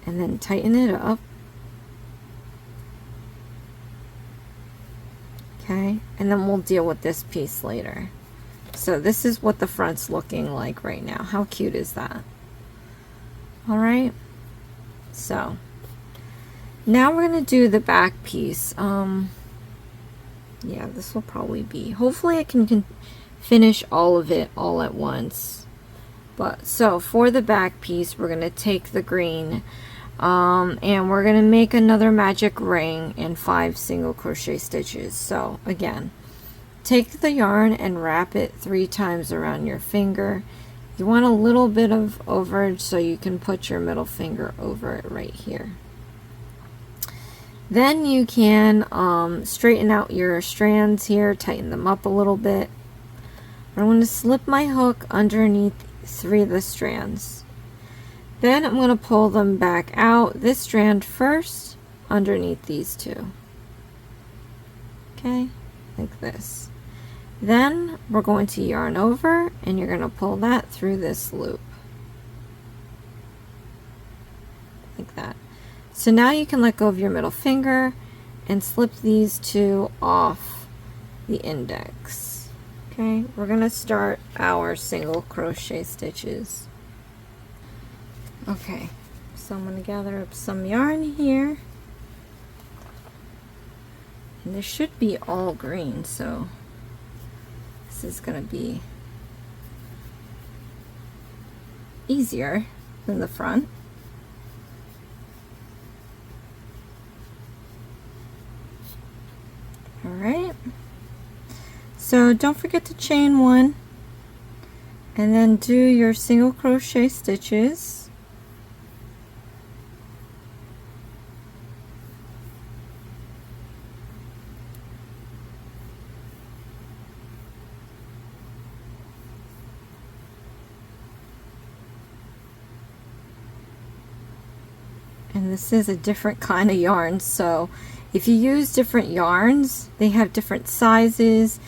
and then tighten it up. Okay, and then we'll deal with this piece later. So this is what the front's looking like right now. How cute is that? Alright, so now we're going to do the back piece. Yeah, this will probably be, hopefully I can finish all of it all at once. But so for the back piece, we're going to take the green, and we're going to make another magic ring and 5 single crochet stitches. So again, take the yarn and wrap it 3 times around your finger. You want a little bit of overage, so you can put your middle finger over it right here. Then you can straighten out your strands here, tighten them up a little bit. I'm going to slip my hook underneath 3 of the strands. Then I'm going to pull them back out, this strand first, underneath these 2. Okay, like this. Then we're going to yarn over, and you're going to pull that through this loop. Like that. So now you can let go of your middle finger and slip these 2 off the index. Okay, we're going to start our single crochet stitches. Okay, so I'm going to gather up some yarn here. And this should be all green, so this is going to be easier than the front. Alright, so don't forget to chain 1 and then do your single crochet stitches. And this is a different kind of yarn, so if you use different yarns, they have different sizes,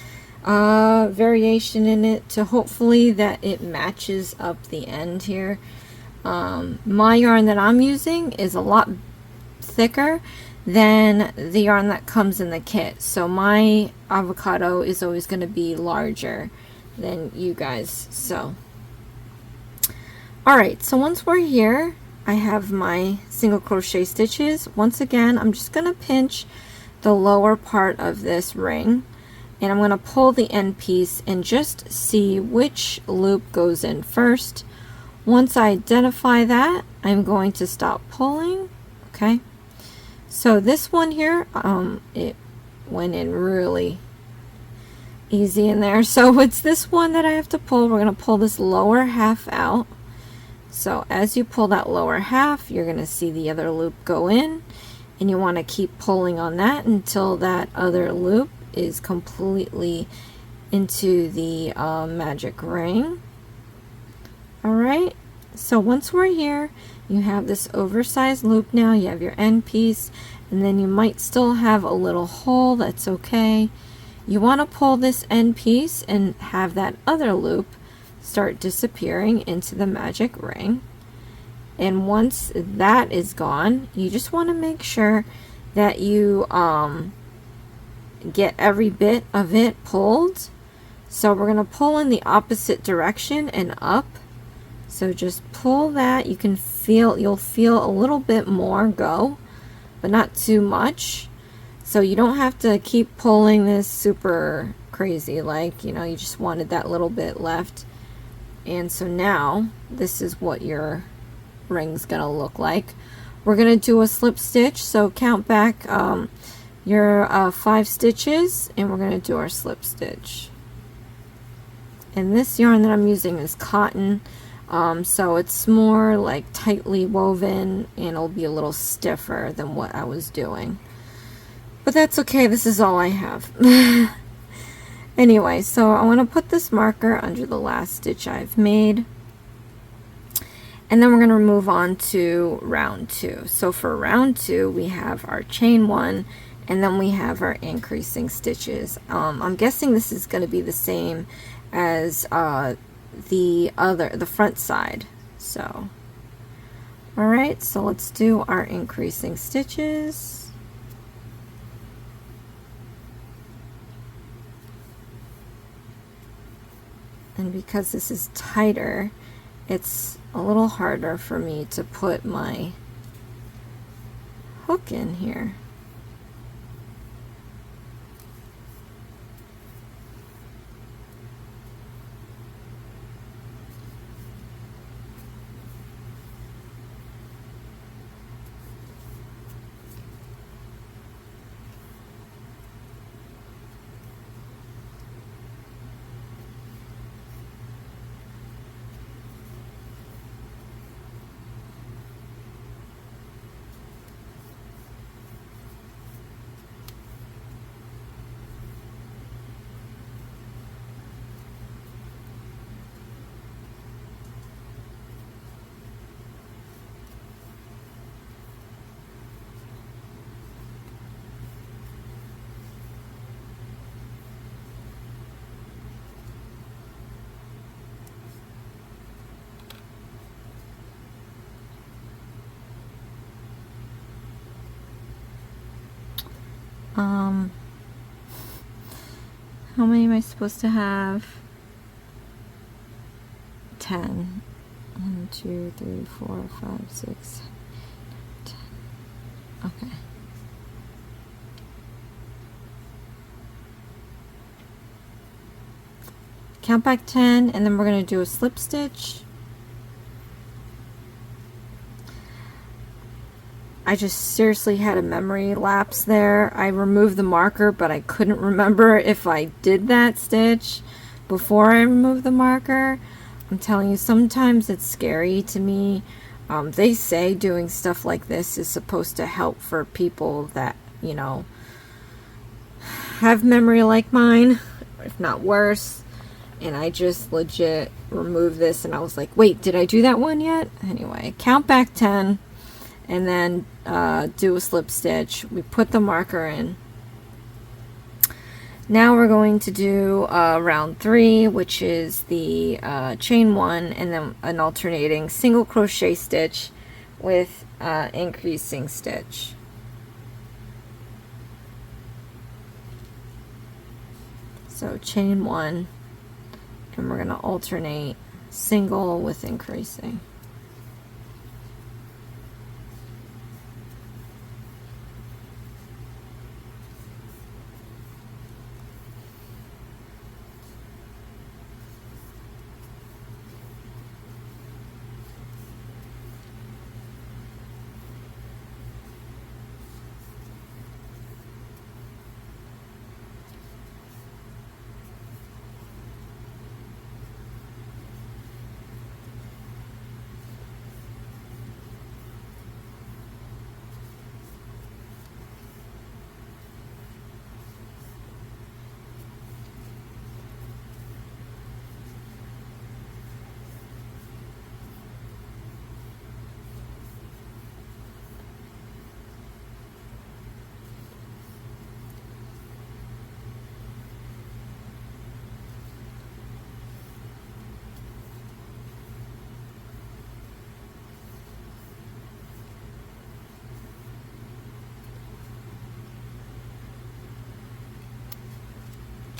variation in it, to hopefully that it matches up the end here. My yarn that I'm using is a lot thicker than the yarn that comes in the kit, so my avocado is always going to be larger than you guys. So alright, so once we're here, I have my single crochet stitches. Once again, I'm just going to pinch the lower part of this ring, and I'm going to pull the end piece and just see which loop goes in first. Once I identify that, I'm going to stop pulling. Okay, so this one here, it went in really easy in there, so it's this one that I have to pull. We're going to pull this lower half out. So as you pull that lower half, you're going to see the other loop go in, and you want to keep pulling on that until that other loop is completely into the magic ring. Alright, so once we're here, you have this oversized loop now, you have your end piece, and then you might still have a little hole. That's okay. You want to pull this end piece and have that other loop start disappearing into the magic ring. And once that is gone, you just want to make sure that you get every bit of it pulled. So we're going to pull in the opposite direction and up. So just pull that. You can feel, you'll feel a little bit more go, but not too much. So you don't have to keep pulling this super crazy, like, you know, you just wanted that little bit left. And so now this is what your ring's gonna look like. We're gonna do a slip stitch, so count back your 5 stitches, and we're gonna do our slip stitch. And this yarn that I'm using is cotton, so it's more like tightly woven, and it'll be a little stiffer than what I was doing. But that's okay, this is all I have. Anyway, so I want to put this marker under the last stitch I've made. And then we're going to move on to round 2. So for round 2, we have our chain 1, and then we have our increasing stitches. I'm guessing this is going to be the same as the front side. So, alright, so let's do our increasing stitches. And because this is tighter, it's a little harder for me to put my hook in here. How many am I supposed to have? 10. 1, 2, 3, 4, 5, 6, 10. Okay. Count back 10, and then we're going to do a slip stitch. I just seriously had a memory lapse there. I removed the marker, but I couldn't remember if I did that stitch before I removed the marker. I'm telling you, sometimes it's scary to me. They say doing stuff like this is supposed to help for people that, you know, have memory like mine, if not worse. And I just legit removed this, and I was like, wait, did I do that one yet? Anyway, count back 10. And then do a slip stitch. We put the marker in. Now we're going to do round 3, which is the chain 1, and then an alternating single crochet stitch with increasing stitch. So chain 1, and we're going to alternate single with increasing.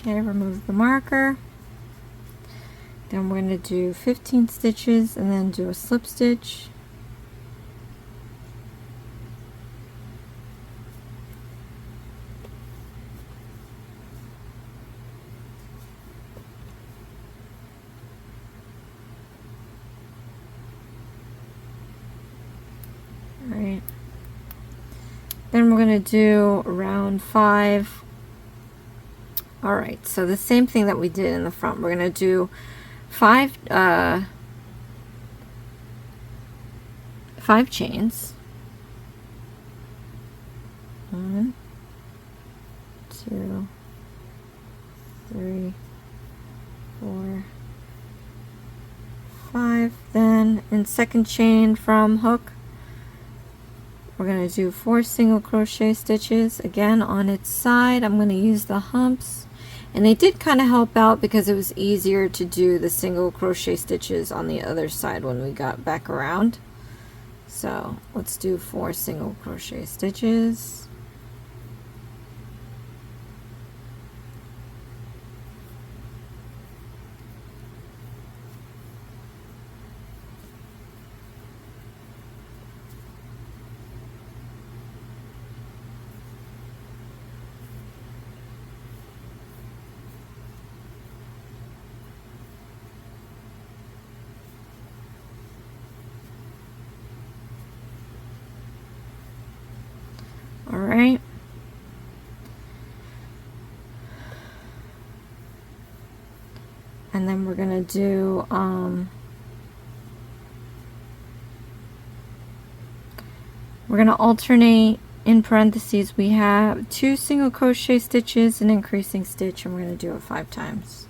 Okay, remove the marker. Then we're going to do 15 stitches and then do a slip stitch. Alright. Then we're going to do round 5. Alright, so the same thing that we did in the front. We're going to do 5 chains. 1, 2, 3, 4, 5. Then in second chain from hook, we're going to do 4 single crochet stitches. Again, on its side, I'm going to use the humps. And they did kind of help out because it was easier to do the single crochet stitches on the other side when we got back around. So let's do 4 single crochet stitches. Alright. And then we're going to do we're going to alternate. In parentheses we have 2 single crochet stitches, an increasing stitch, and we're going to do it 5 times.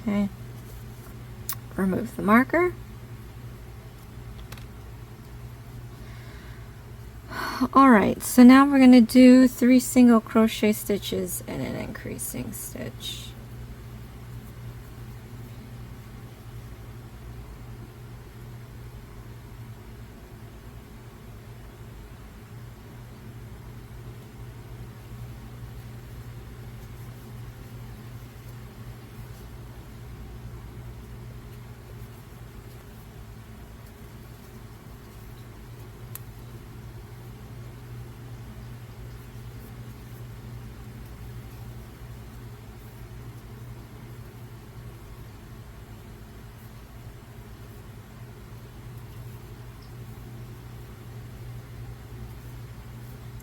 Okay, remove the marker. Alright, so now we're going to do 3 single crochet stitches and an increasing stitch.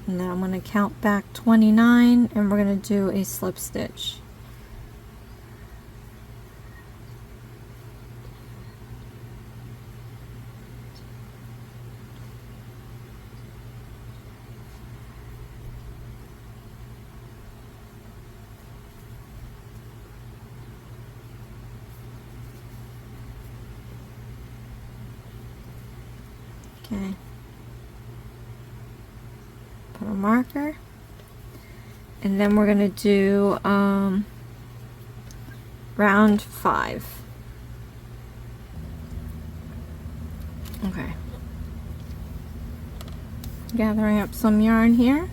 Now I'm going to count back 29 and we're going to do a slip stitch. Okay. Put a marker. And then we're going to do round 5. Okay. Gathering up some yarn here.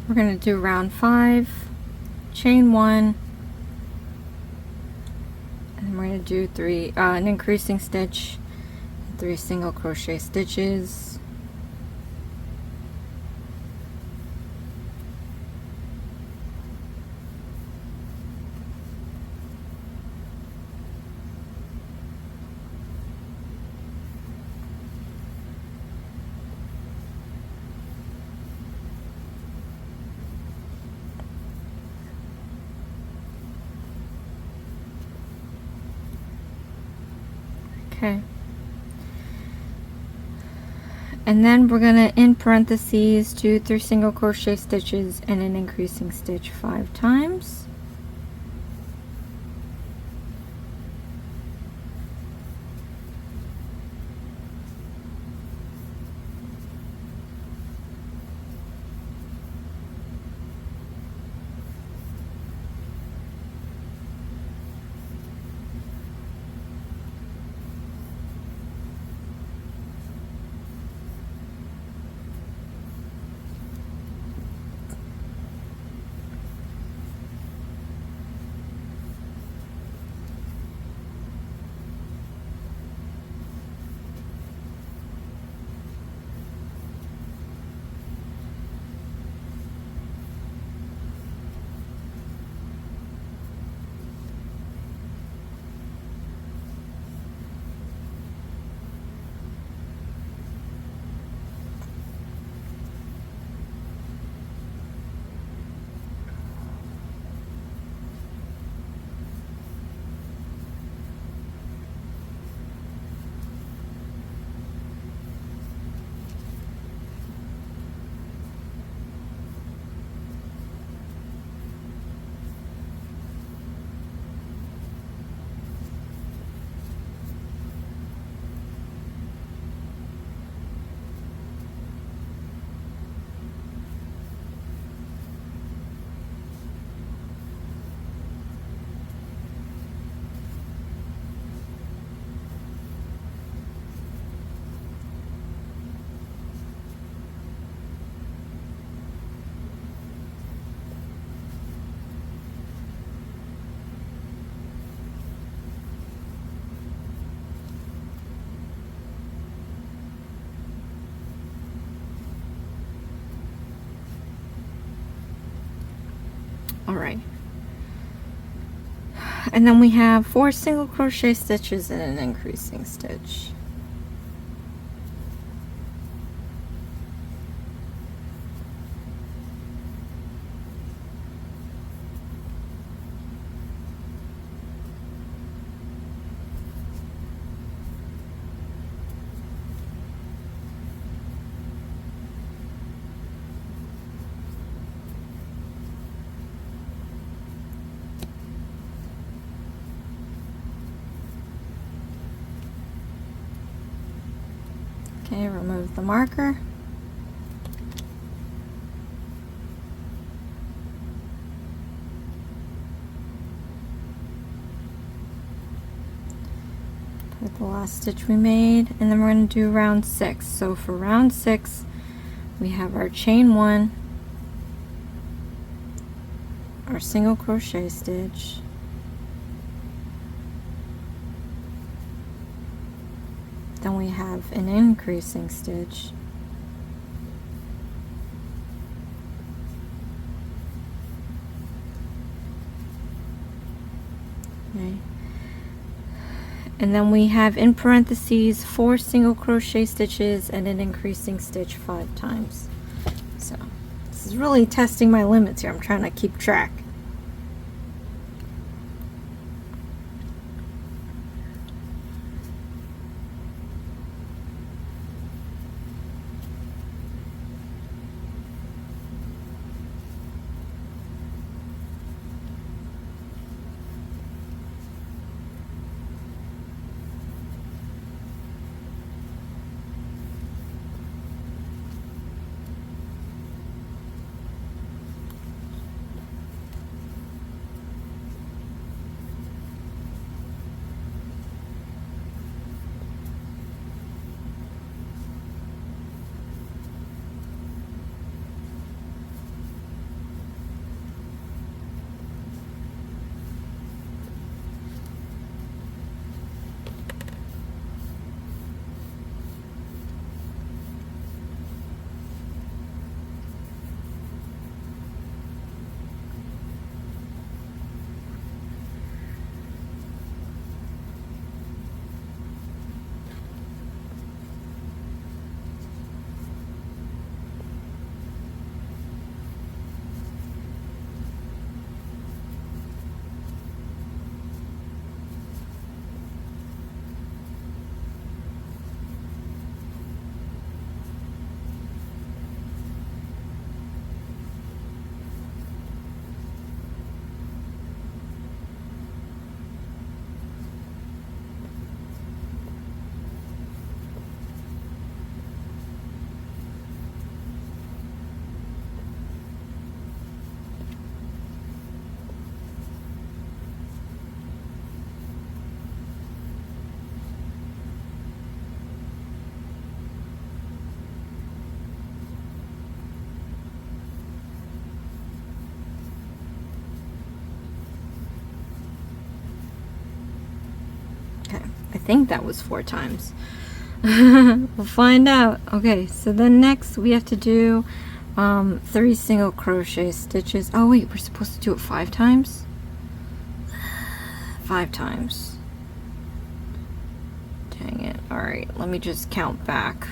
We're going to do round 5, chain 1, and then we're going to do an increasing stitch, 3 single crochet stitches. Okay. And then we're going to, in parentheses, do 3 single crochet stitches and an increasing stitch 5 times. Alright, and then we have 4 single crochet stitches and an increasing stitch. Okay, remove the marker. Put the last stitch we made, and then we're going to do round 6. So for round 6, we have our chain 1, our single crochet stitch, then we have an increasing stitch, okay, and then we have in parentheses 4 single crochet stitches and an increasing stitch 5 times. So this is really testing my limits here. I'm trying to keep track. think that was 4 times. We'll find out. Okay, so then next we have to do 3 single crochet stitches. Oh wait, we're supposed to do it 5 times? 5 times. Dang it. Alright, let me just count back.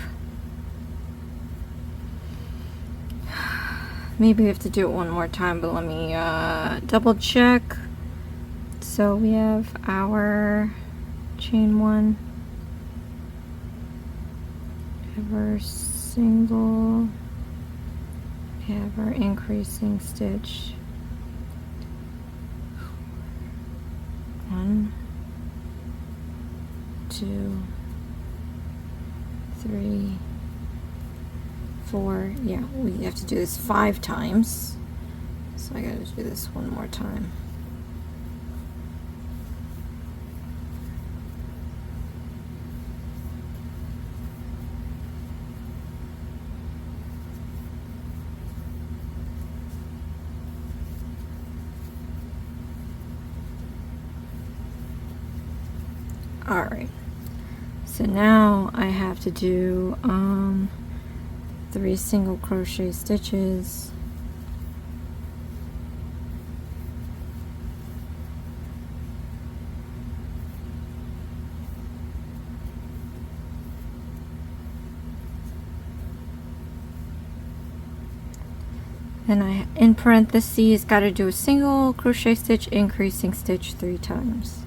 Maybe we have to do it one more time, but let me double check. So we have our chain 1, we have our single, we have our increasing stitch. 1, 2, 3, 4. Yeah, we have to do this 5 times. So I gotta do this one more time. Alright, so now I have to do 3 single crochet stitches, and I, in parentheses, got to do a single crochet stitch, increasing stitch 3 times.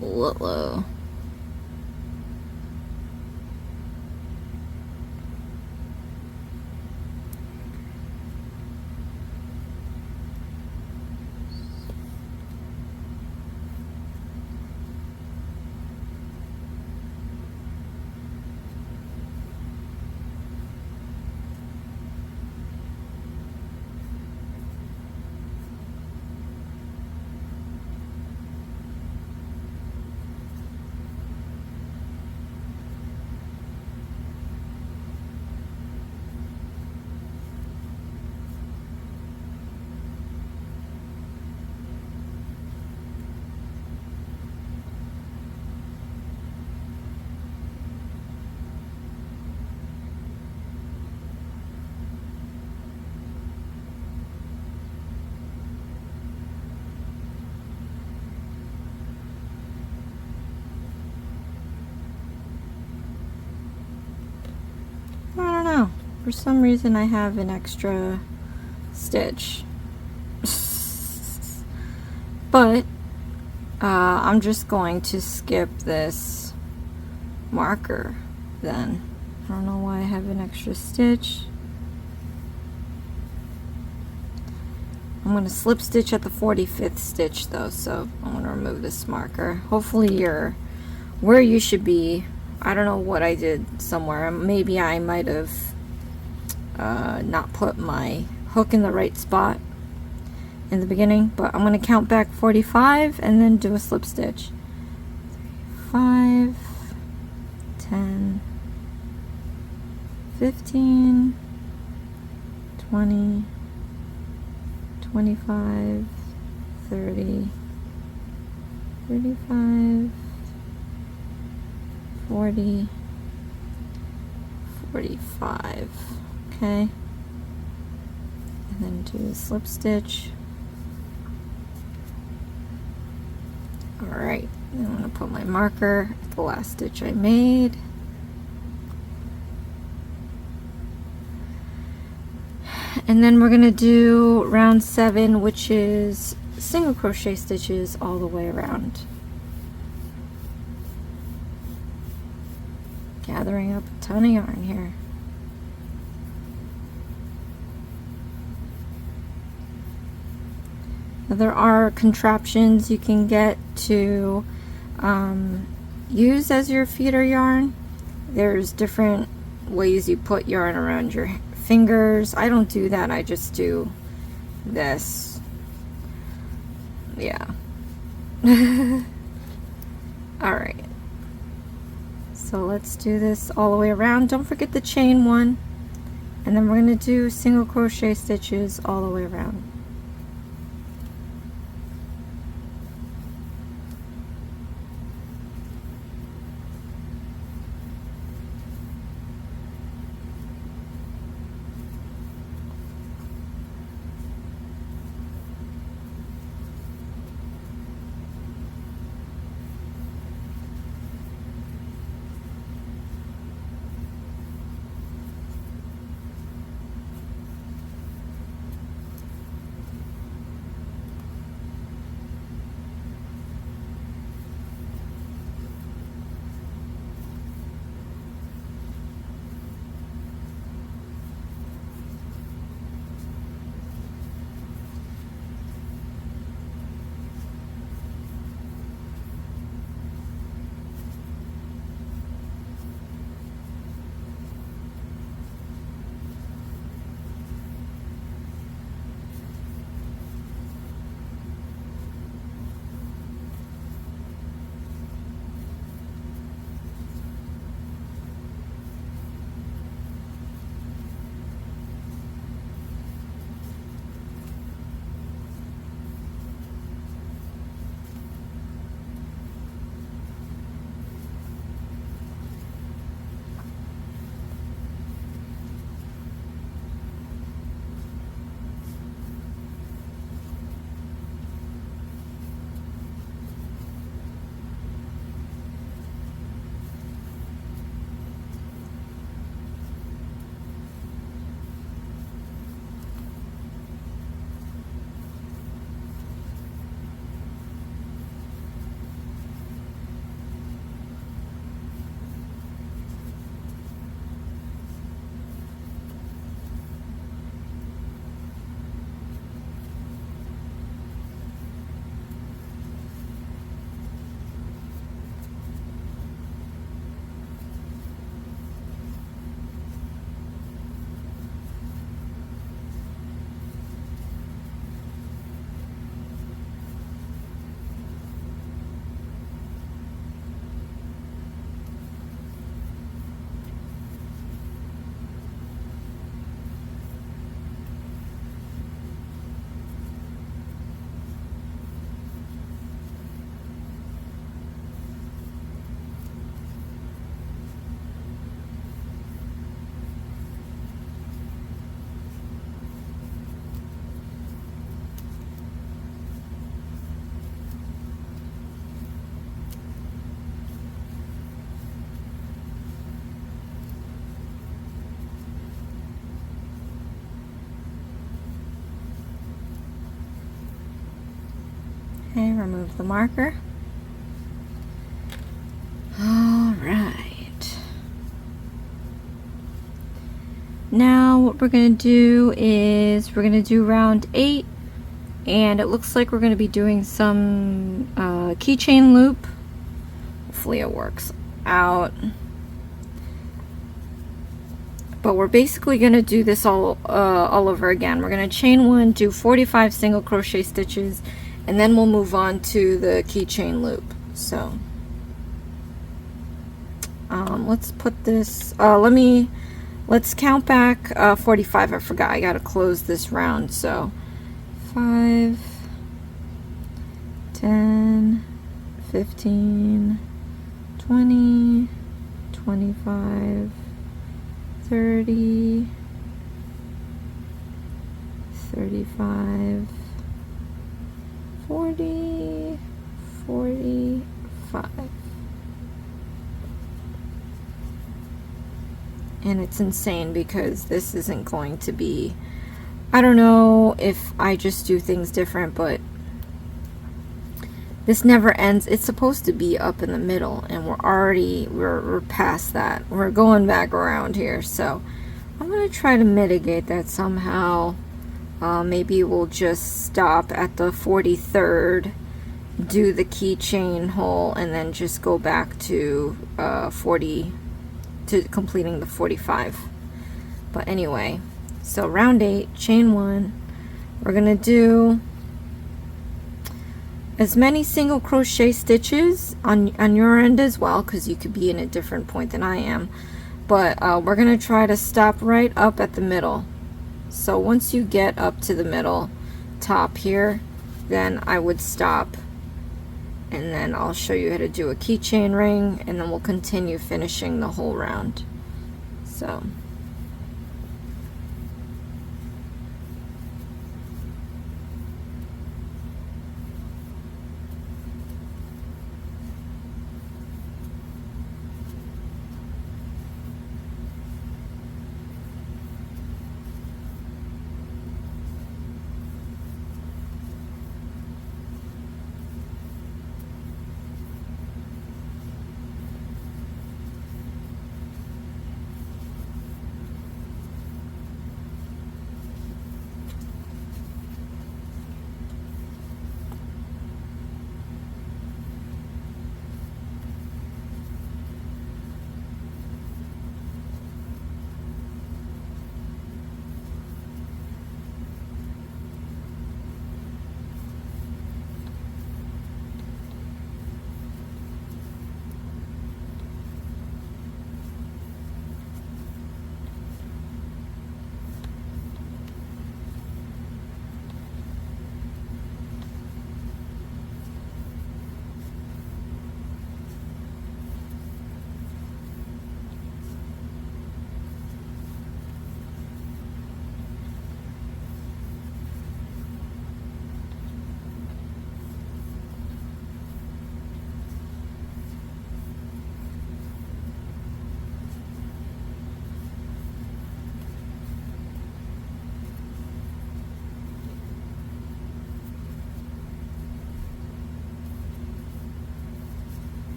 Low. I don't know. For some reason I have an extra stitch. But I'm just going to skip this marker then. I don't know why I have an extra stitch. I'm going to slip stitch at the 45th stitch though, so I'm going to remove this marker. Hopefully you're where you should be. I don't know what I did somewhere. Maybe I might have not put my hook in the right spot in the beginning, but I'm going to count back 45 and then do a slip stitch. 5, 10, 15, 20, 25, 30, 35, 40, 45. Okay, and then do a slip stitch. Alright, then I'm going to put my marker at the last stitch I made. And then we're going to do round 7, which is single crochet stitches all the way around. Gathering up a ton of yarn here. There are contraptions you can get to use as your feeder yarn. There's different ways you put yarn around your fingers. I don't do that, I just do this. Yeah. Alright. So let's do this all the way around. Don't forget the chain one. And then we're going to do single crochet stitches all the way around. Okay, remove the marker. Alright. Now what we're going to do is we're going to do round 8, and it looks like we're going to be doing some keychain loop. Hopefully it works out. But we're basically going to do this all over again. We're going to chain 1, do 45 single crochet stitches, and then we'll move on to the keychain loop. So let's put this, let's count back 45. I forgot, I gotta close this round. So 5, 10, 15, 20, 25, 30, 35, 40, 45. And it's insane because this isn't going to be, I don't know if I just do things different, but this never ends. It's supposed to be up in the middle, and we're past that. We're going back around here, so I'm gonna try to mitigate that somehow. maybe we'll just stop at the 43rd, do the keychain hole, and then just go back to completing the 45. But anyway, so round 8, chain 1. We're gonna do as many single crochet stitches on your end as well, because you could be in a different point than I am, but we're gonna try to stop right up at the middle. So once you get up to the middle top here, then I would stop, and then I'll show you how to do a keychain ring, and then we'll continue finishing the whole round. So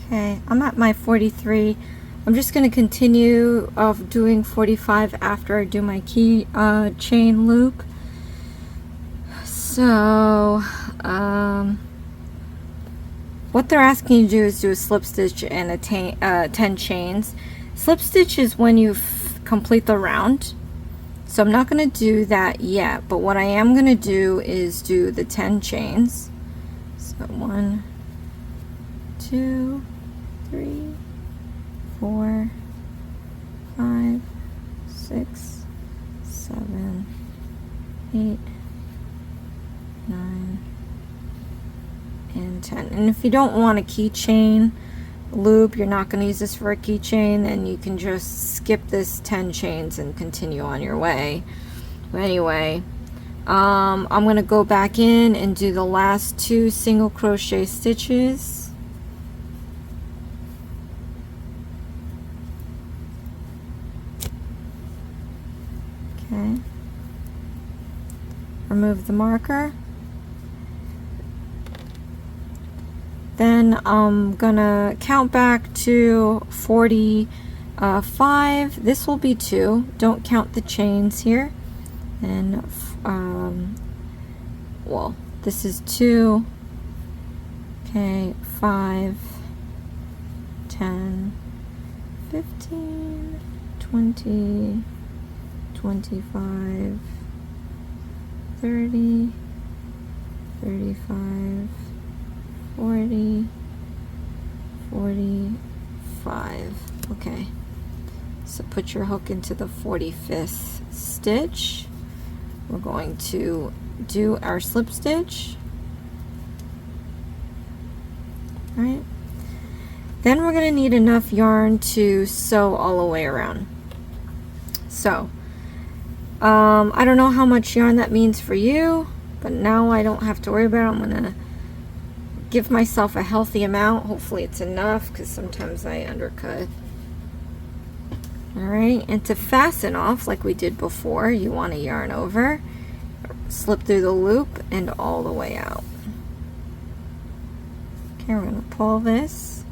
okay, I'm at my 43. I'm just going to continue of doing 45 after I do my key chain loop. So what they're asking you to do is do a slip stitch and a 10 chains. Slip stitch is when you complete the round, so I'm not going to do that yet, but what I am going to do is do the 10 chains. So 1, 2, 3, 4, 5, 6, 7, 8, 9, and 10. And if you don't want a keychain loop, you're not going to use this for a keychain, then you can just skip this 10 chains and continue on your way. But anyway, I'm going to go back in and do the last 2 single crochet stitches. Okay. Remove the marker. Then I'm gonna count back to 45. This will be 2. Don't count the chains here. And well, this is 2. Okay, 5, 10, 15, 20, 25, 30, 35, 40, 45. Okay, so put your hook into the 45th stitch. We're going to do our slip stitch. All right. Then we're going to need enough yarn to sew all the way around. So, I don't know how much yarn that means for you, but now I don't have to worry about it. I'm going to give myself a healthy amount. Hopefully it's enough, because sometimes I undercut. Alright, and to fasten off like we did before, you want to yarn over, slip through the loop, and all the way out. Okay, we're going to pull this.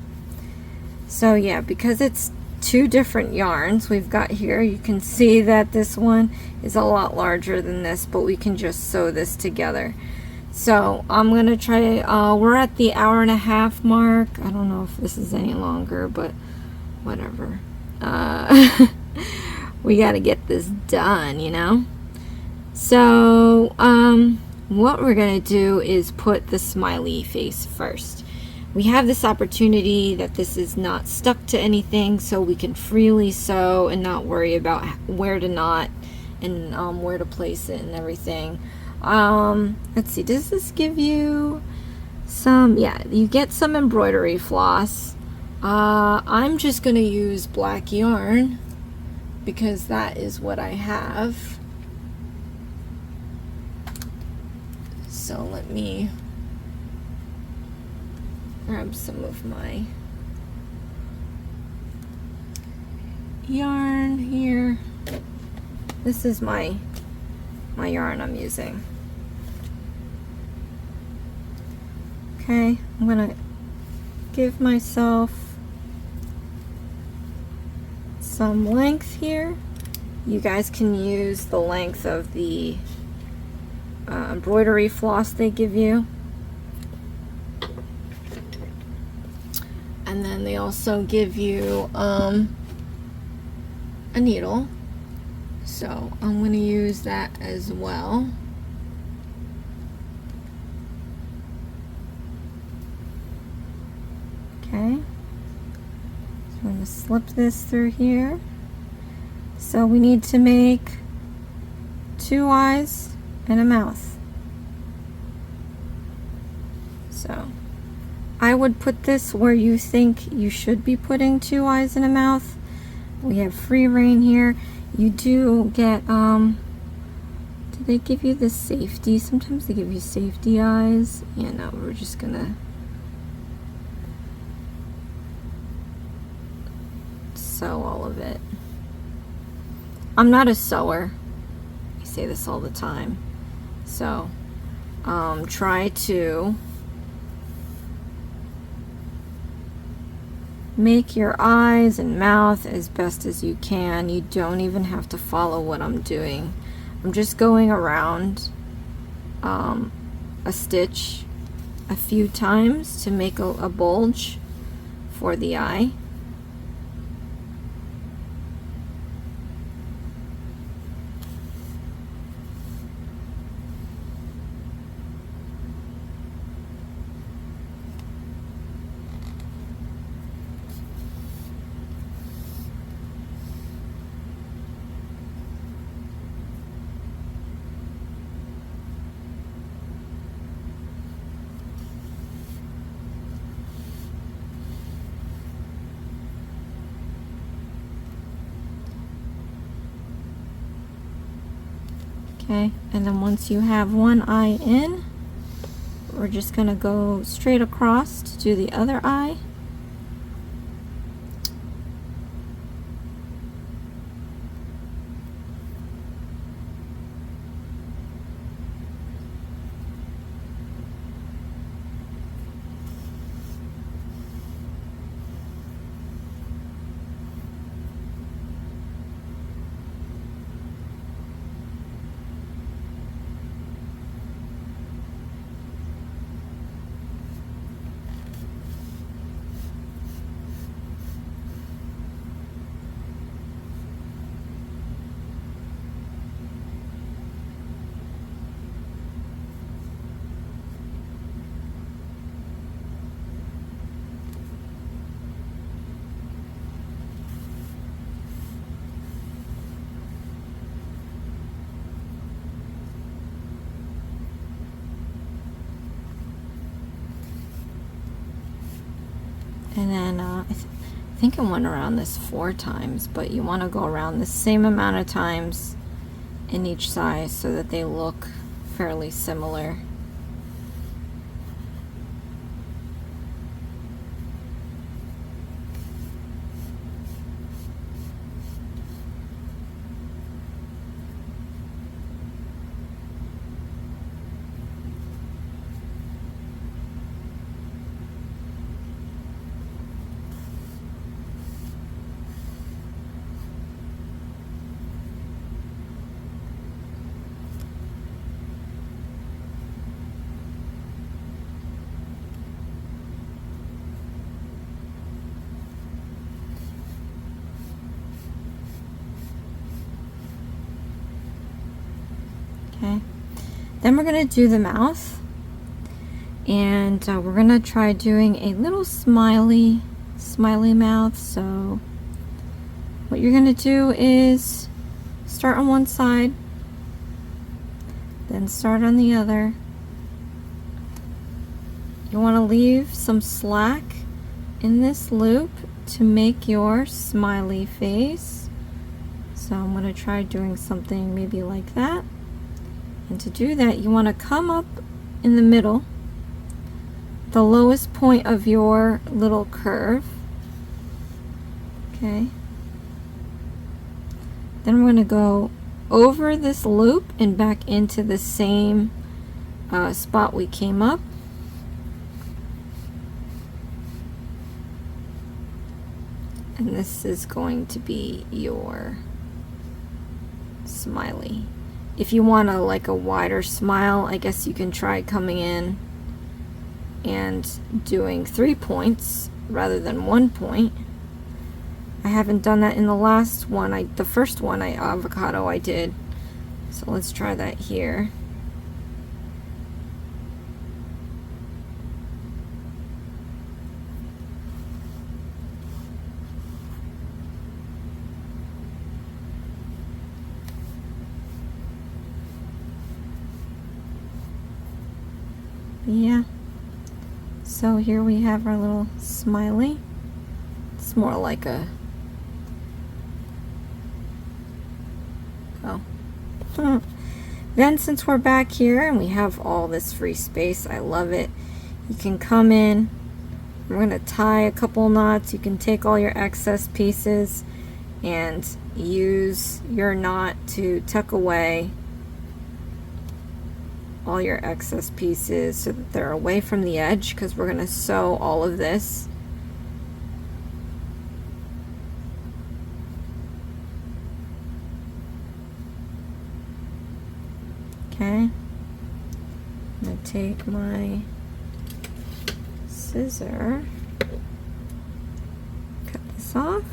So yeah, because it's 2 different yarns we've got here, you can see that this one is a lot larger than this, but we can just sew this together. So I'm going to try, we're at the 1.5 hour mark. I don't know if this is any longer, but whatever. We got to get this done, you know? So, what we're going to do is put the smiley face first. We have this opportunity that this is not stuck to anything, so we can freely sew and not worry about where to knot and where to place it and everything. Let's see, does this give you some, yeah, you get some embroidery floss. I'm just going to use black yarn because that is what I have. So let me grab some of my yarn here. This is my yarn I'm using. Okay, I'm gonna give myself some length here. You guys can use the length of the embroidery floss they give you. And then they also give you a needle. So I'm going to use that as well. Okay. So I'm going to slip this through here. So we need to make 2 eyes and a mouth. So I would put this where you think you should be putting 2 eyes and a mouth. We have free reign here. You do get, do they give you the safety? Sometimes they give you safety eyes. Yeah, no, we're just gonna sew all of it. I'm not a sewer. I say this all the time. So, try to make your eyes and mouth as best as you can. You don't even have to follow what I'm doing. I'm just going around a stitch a few times to make a bulge for the eye. Okay, and then once you have one eye in, we're just going to go straight across to do the other eye. And then I think I went around this 4 times, but you want to go around the same amount of times in each side so that they look fairly similar. Okay, then we're going to do the mouth, and we're going to try doing a little smiley mouth. So what you're going to do is start on one side, then start on the other. You want to leave some slack in this loop to make your smiley face. So I'm going to try doing something maybe like that. And to do that, you want to come up in the middle, the lowest point of your little curve. Okay. Then we're going to go over this loop and back into the same spot we came up. And this is going to be your smiley. If you want like a wider smile, I guess you can try coming in and doing 3 points rather than 1 point. I haven't done that in the last one. The first one, avocado, I did. So let's try that here. Yeah, so here we have our little smiley. It's more like a Then since we're back here and we have all this free space, I love it, you can come in, we're going to tie a couple knots. You can take all your excess pieces and use your knot to tuck away all your excess pieces so that they're away from the edge, because we're going to sew all of this. Okay, I'm going to take my scissor, cut this off.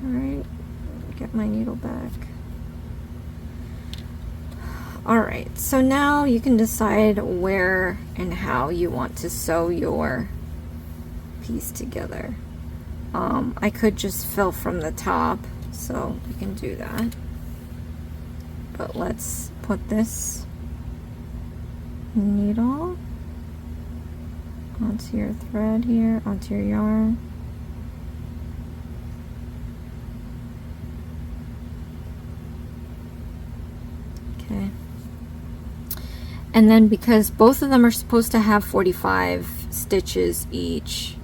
Alright, get my needle back. Alright, so now you can decide where and how you want to sew your piece together. I could just fill from the top, so you can do that. But let's put this needle onto your thread here, onto your yarn. Okay. And then because both of them are supposed to have 45 stitches each,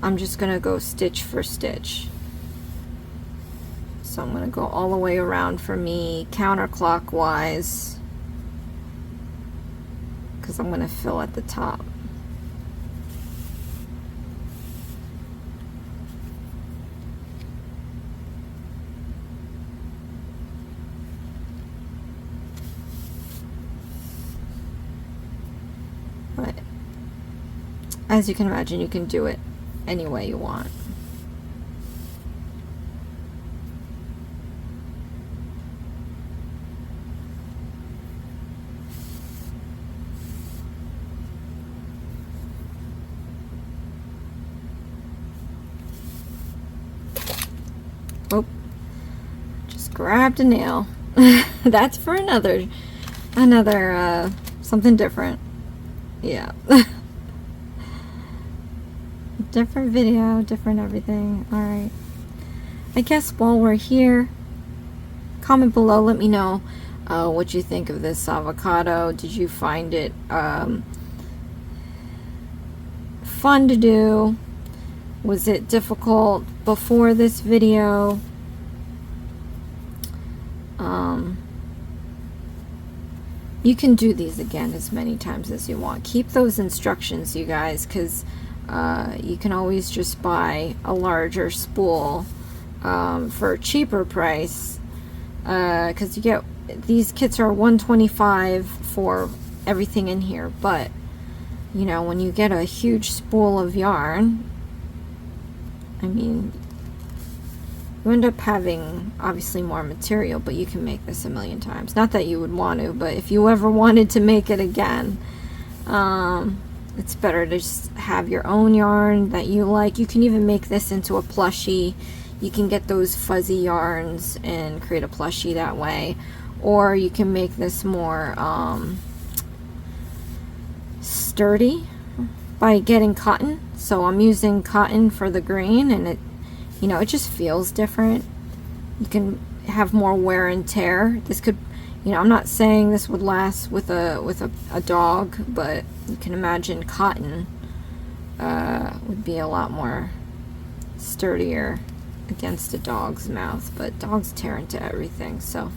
I'm just going to go stitch for stitch. So I'm going to go all the way around for me counterclockwise, because I'm going to fill at the top. But as you can imagine, you can do it any way you want. Oh, just grabbed a nail. That's for another something different. Yeah. different video, different everything. Alright. I guess while we're here, comment below, let me know what you think of this avocado. Did you find it fun to do? Was it difficult before this video? You can do these again as many times as you want. Keep those instructions, you guys, because you can always just buy a larger spool for a cheaper price, because you get, these kits are $125 for everything in here, but you know, when you get a huge spool of yarn, I mean, you end up having obviously more material, but you can make this a million times. Not that you would want to, but if you ever wanted to make it again, it's better to just have your own yarn that you like. You can even make this into a plushie. You can get those fuzzy yarns and create a plushie that way, or you can make this more sturdy by getting cotton. So I'm using cotton for the green, and it, you know, it just feels different. You can have more wear and tear. This could, you know, I'm not saying this would last with a dog, but you can imagine cotton would be a lot more sturdier against a dog's mouth, but dogs tear into everything, so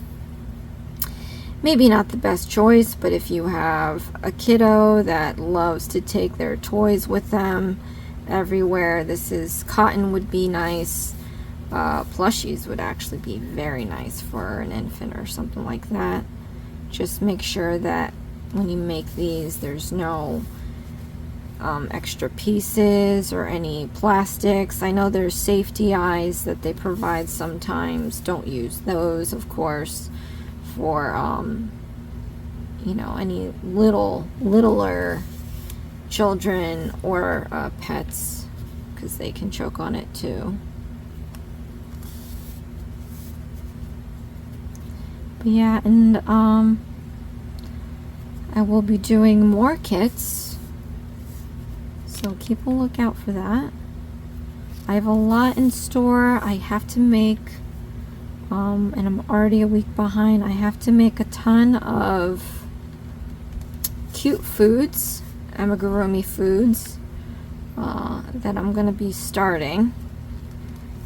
maybe not the best choice. But if you have a kiddo that loves to take their toys with them everywhere, this is, cotton would be nice. Plushies would actually be very nice for an infant or something like that. Just make sure that when you make these, there's no extra pieces or any plastics. I know there's safety eyes that they provide sometimes. Don't use those, of course, for you know, any littler children or pets, because they can choke on it too. But yeah, and I will be doing more kits, so keep a lookout for that. I have a lot in store. I have to make, and I'm already a week behind, I have to make a ton of cute foods, amigurumi foods, that I'm going to be starting.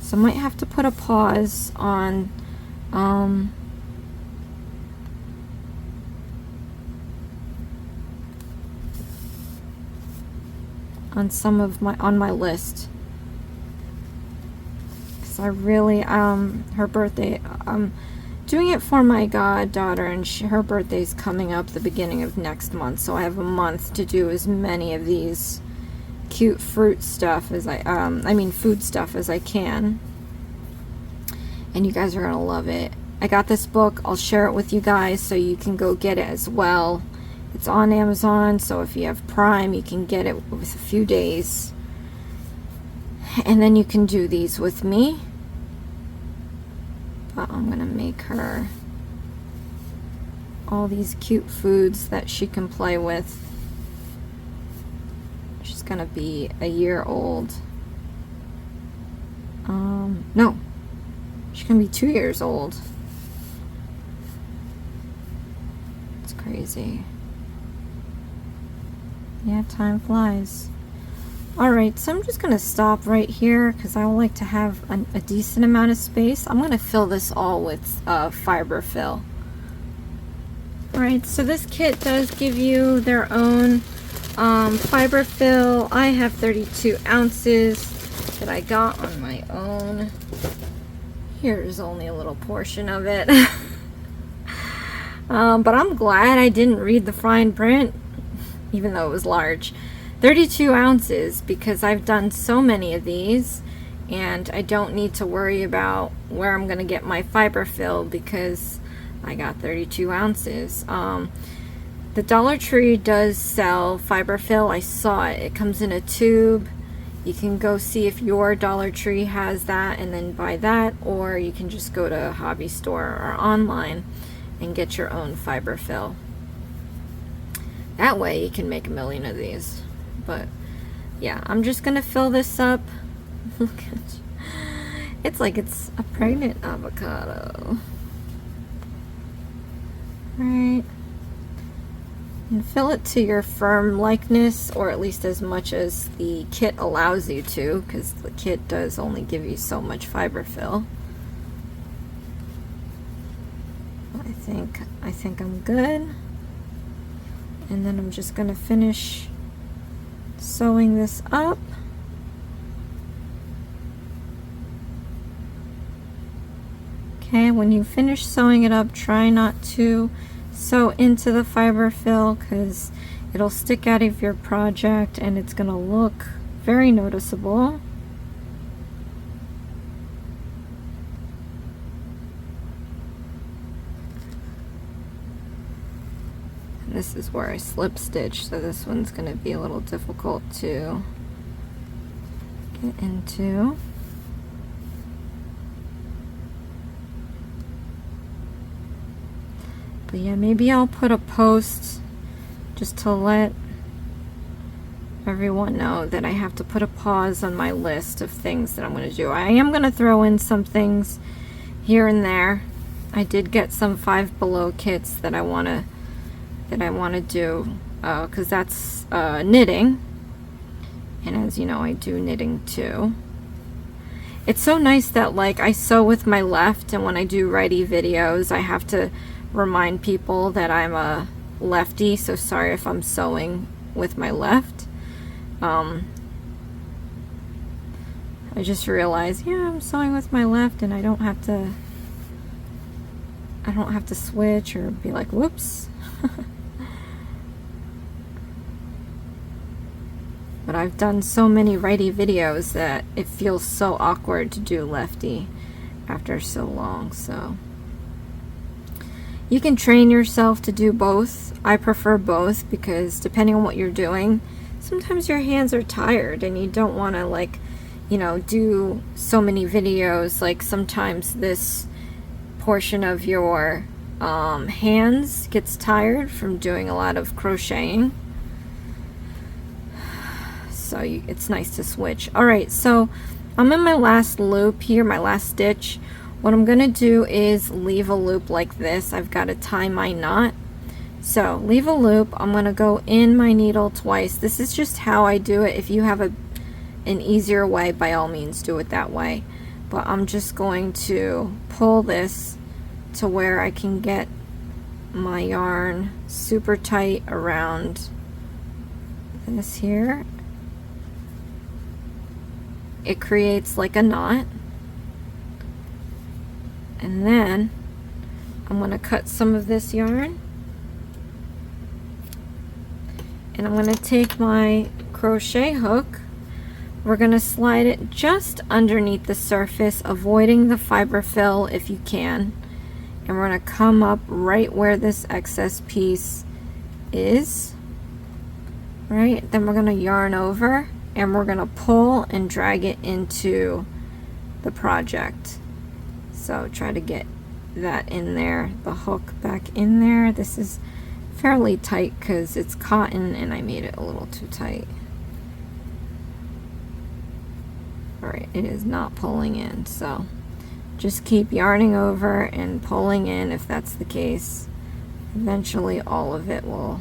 So I might have to put a pause on some of my list, because I really, her birthday, doing it for my goddaughter, and her birthday's coming up the beginning of next month, so I have a month to do as many of these cute fruit stuff as I mean food stuff as I can, and you guys are gonna love it. I got this book, I'll share it with you guys so you can go get it as well. It's on Amazon, so if you have Prime, you can get it with a few days, and then you can do these with me. But I'm gonna make her all these cute foods that she can play with. She's gonna be a year old. No, she's gonna be 2 years old. It's crazy. Yeah, time flies. Alright, so I'm just going to stop right here because I would like to have a decent amount of space. I'm going to fill this all with fiber fill. Alright, so this kit does give you their own fiber fill. I have 32 ounces that I got on my own. Here's only a little portion of it. But I'm glad I didn't read the fine print, even though it was large. 32 ounces, because I've done so many of these and I don't need to worry about where I'm gonna get my fiber fill because I got 32 ounces. The Dollar Tree does sell fiber fill. I saw it. It comes in a tube. You can go see if your Dollar Tree has that and then buy that, or you can just go to a hobby store or online and get your own fiber fill. That way you can make a million of these. But yeah, I'm just gonna fill this up. Look at, it's like it's a pregnant avocado. Right. And fill it to your firm likeness, or at least as much as the kit allows you to, because the kit does only give you so much fiber fill. I think I'm good. And then I'm just gonna finish sewing this up. Okay, when you finish sewing it up, try not to sew into the fiber fill because it'll stick out of your project and it's gonna look very noticeable. And this is where I slip stitch, so this one's gonna be a little difficult to get into. But yeah, maybe I'll put a post just to let everyone know that I have to put a pause on my list of things that I'm going to do. I am going to throw in some things here and there. I did get some 5 Below kits that I want to do because that's knitting, and as you know, I do knitting too. It's so nice that like I sew with my left, and when I do righty videos, I have to remind people that I'm a lefty, so sorry if I'm sewing with my left. I just realized, yeah, I'm sewing with my left and I don't have to switch or be like, whoops. But I've done so many righty videos that it feels so awkward to do lefty after so long, so you can train yourself to do both. I prefer both because depending on what you're doing, sometimes your hands are tired and you don't want to, like, you know, do so many videos. Like sometimes this portion of your hands gets tired from doing a lot of crocheting. So it's nice to switch. Alright, so I'm in my last loop here, my last stitch. What I'm gonna do is leave a loop like this. I've got to tie my knot. So leave a loop. I'm gonna go in my needle twice. This is just how I do it. If you have an easier way, by all means do it that way. But I'm just going to pull this to where I can get my yarn super tight around this here. It creates like a knot. And then I'm going to cut some of this yarn, and I'm going to take my crochet hook. We're going to slide it just underneath the surface, avoiding the fiber fill if you can, and we're going to come up right where this excess piece is. Right, then we're going to yarn over and we're going to pull and drag it into the project. So try to get that in there, the hook back in there. This is fairly tight because it's cotton and I made it a little too tight. Alright, it is not pulling in, so just keep yarning over and pulling in if that's the case. Eventually all of it will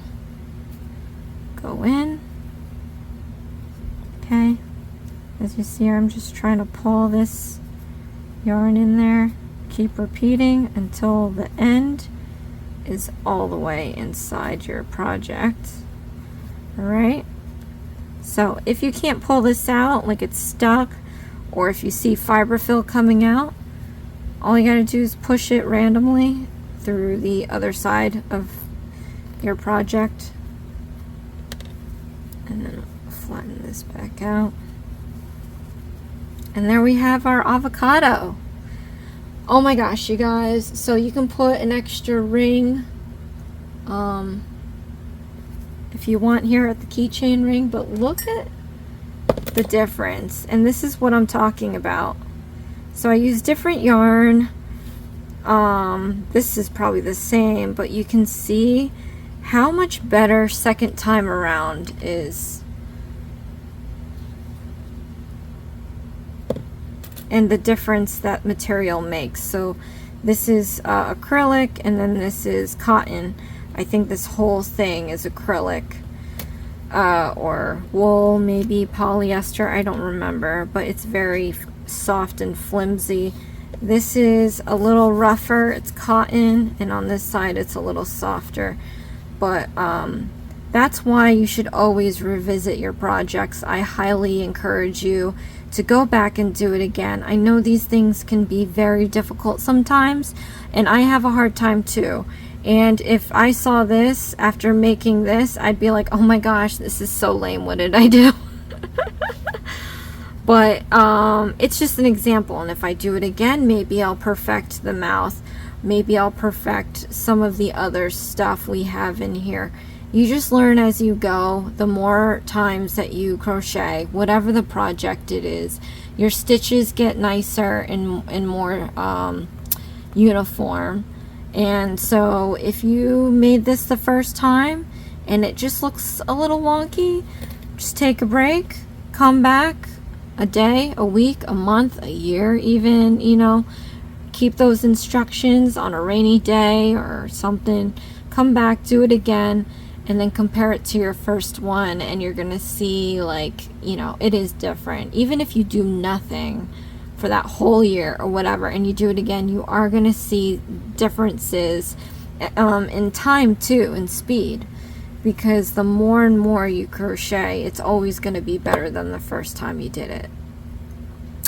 go in. Okay, as you see here, I'm just trying to pull this yarn in there, keep repeating until the end is all the way inside your project. Alright, so if you can't pull this out, like it's stuck, or if you see fiber fill coming out, all you gotta do is push it randomly through the other side of your project, and then flatten this back out. And there we have our avocado. Oh my gosh, you guys. So you can put an extra ring if you want here at the keychain ring, but look at the difference. And this is what I'm talking about. So I use different yarn. This is probably the same, but you can see how much better second time around is. and the difference that material makes. So this is acrylic, and then this is cotton. I think this whole thing is acrylic, or wool, maybe polyester, I don't remember, but it's very soft and flimsy. This is a little rougher, it's cotton, and on this side it's a little softer. But that's why you should always revisit your projects. I highly encourage you to go back and do it again. I know these things can be very difficult sometimes, and I have a hard time too. And if I saw this after making this, I'd be like, oh my gosh, this is so lame, what did I do? But it's just an example, and if I do it again, maybe I'll perfect the mouth. Maybe I'll perfect some of the other stuff we have in here. You just learn as you go. The more times that you crochet, whatever the project it is, your stitches get nicer and more uniform. And so if you made this the first time and it just looks a little wonky, just take a break, come back a day, a week, a month, a year even, you know, keep those instructions on a rainy day or something, come back, do it again, and then compare it to your first one, and you're gonna see, like, you know, it is different. Even if you do nothing for that whole year or whatever and you do it again, you are gonna see differences in time too, and speed, because the more and more you crochet, it's always going to be better than the first time you did it,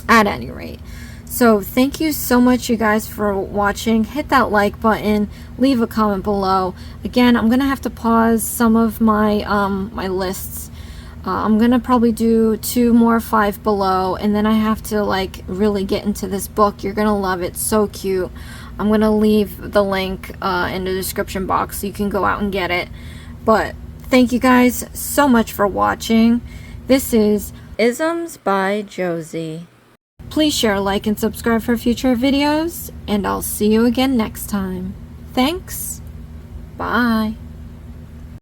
at any rate. So thank you so much, you guys, for watching. Hit that like button, leave a comment below. Again, I'm gonna have to pause some of my my lists. I'm gonna probably do 2 more 5 below, and then I have to like really get into this book. You're gonna love it, so cute. I'm gonna leave the link in the description box so you can go out and get it. But thank you guys so much for watching. This is Isms by Josie. Please share, like, and subscribe for future videos, and I'll see you again next time. Thanks. Bye.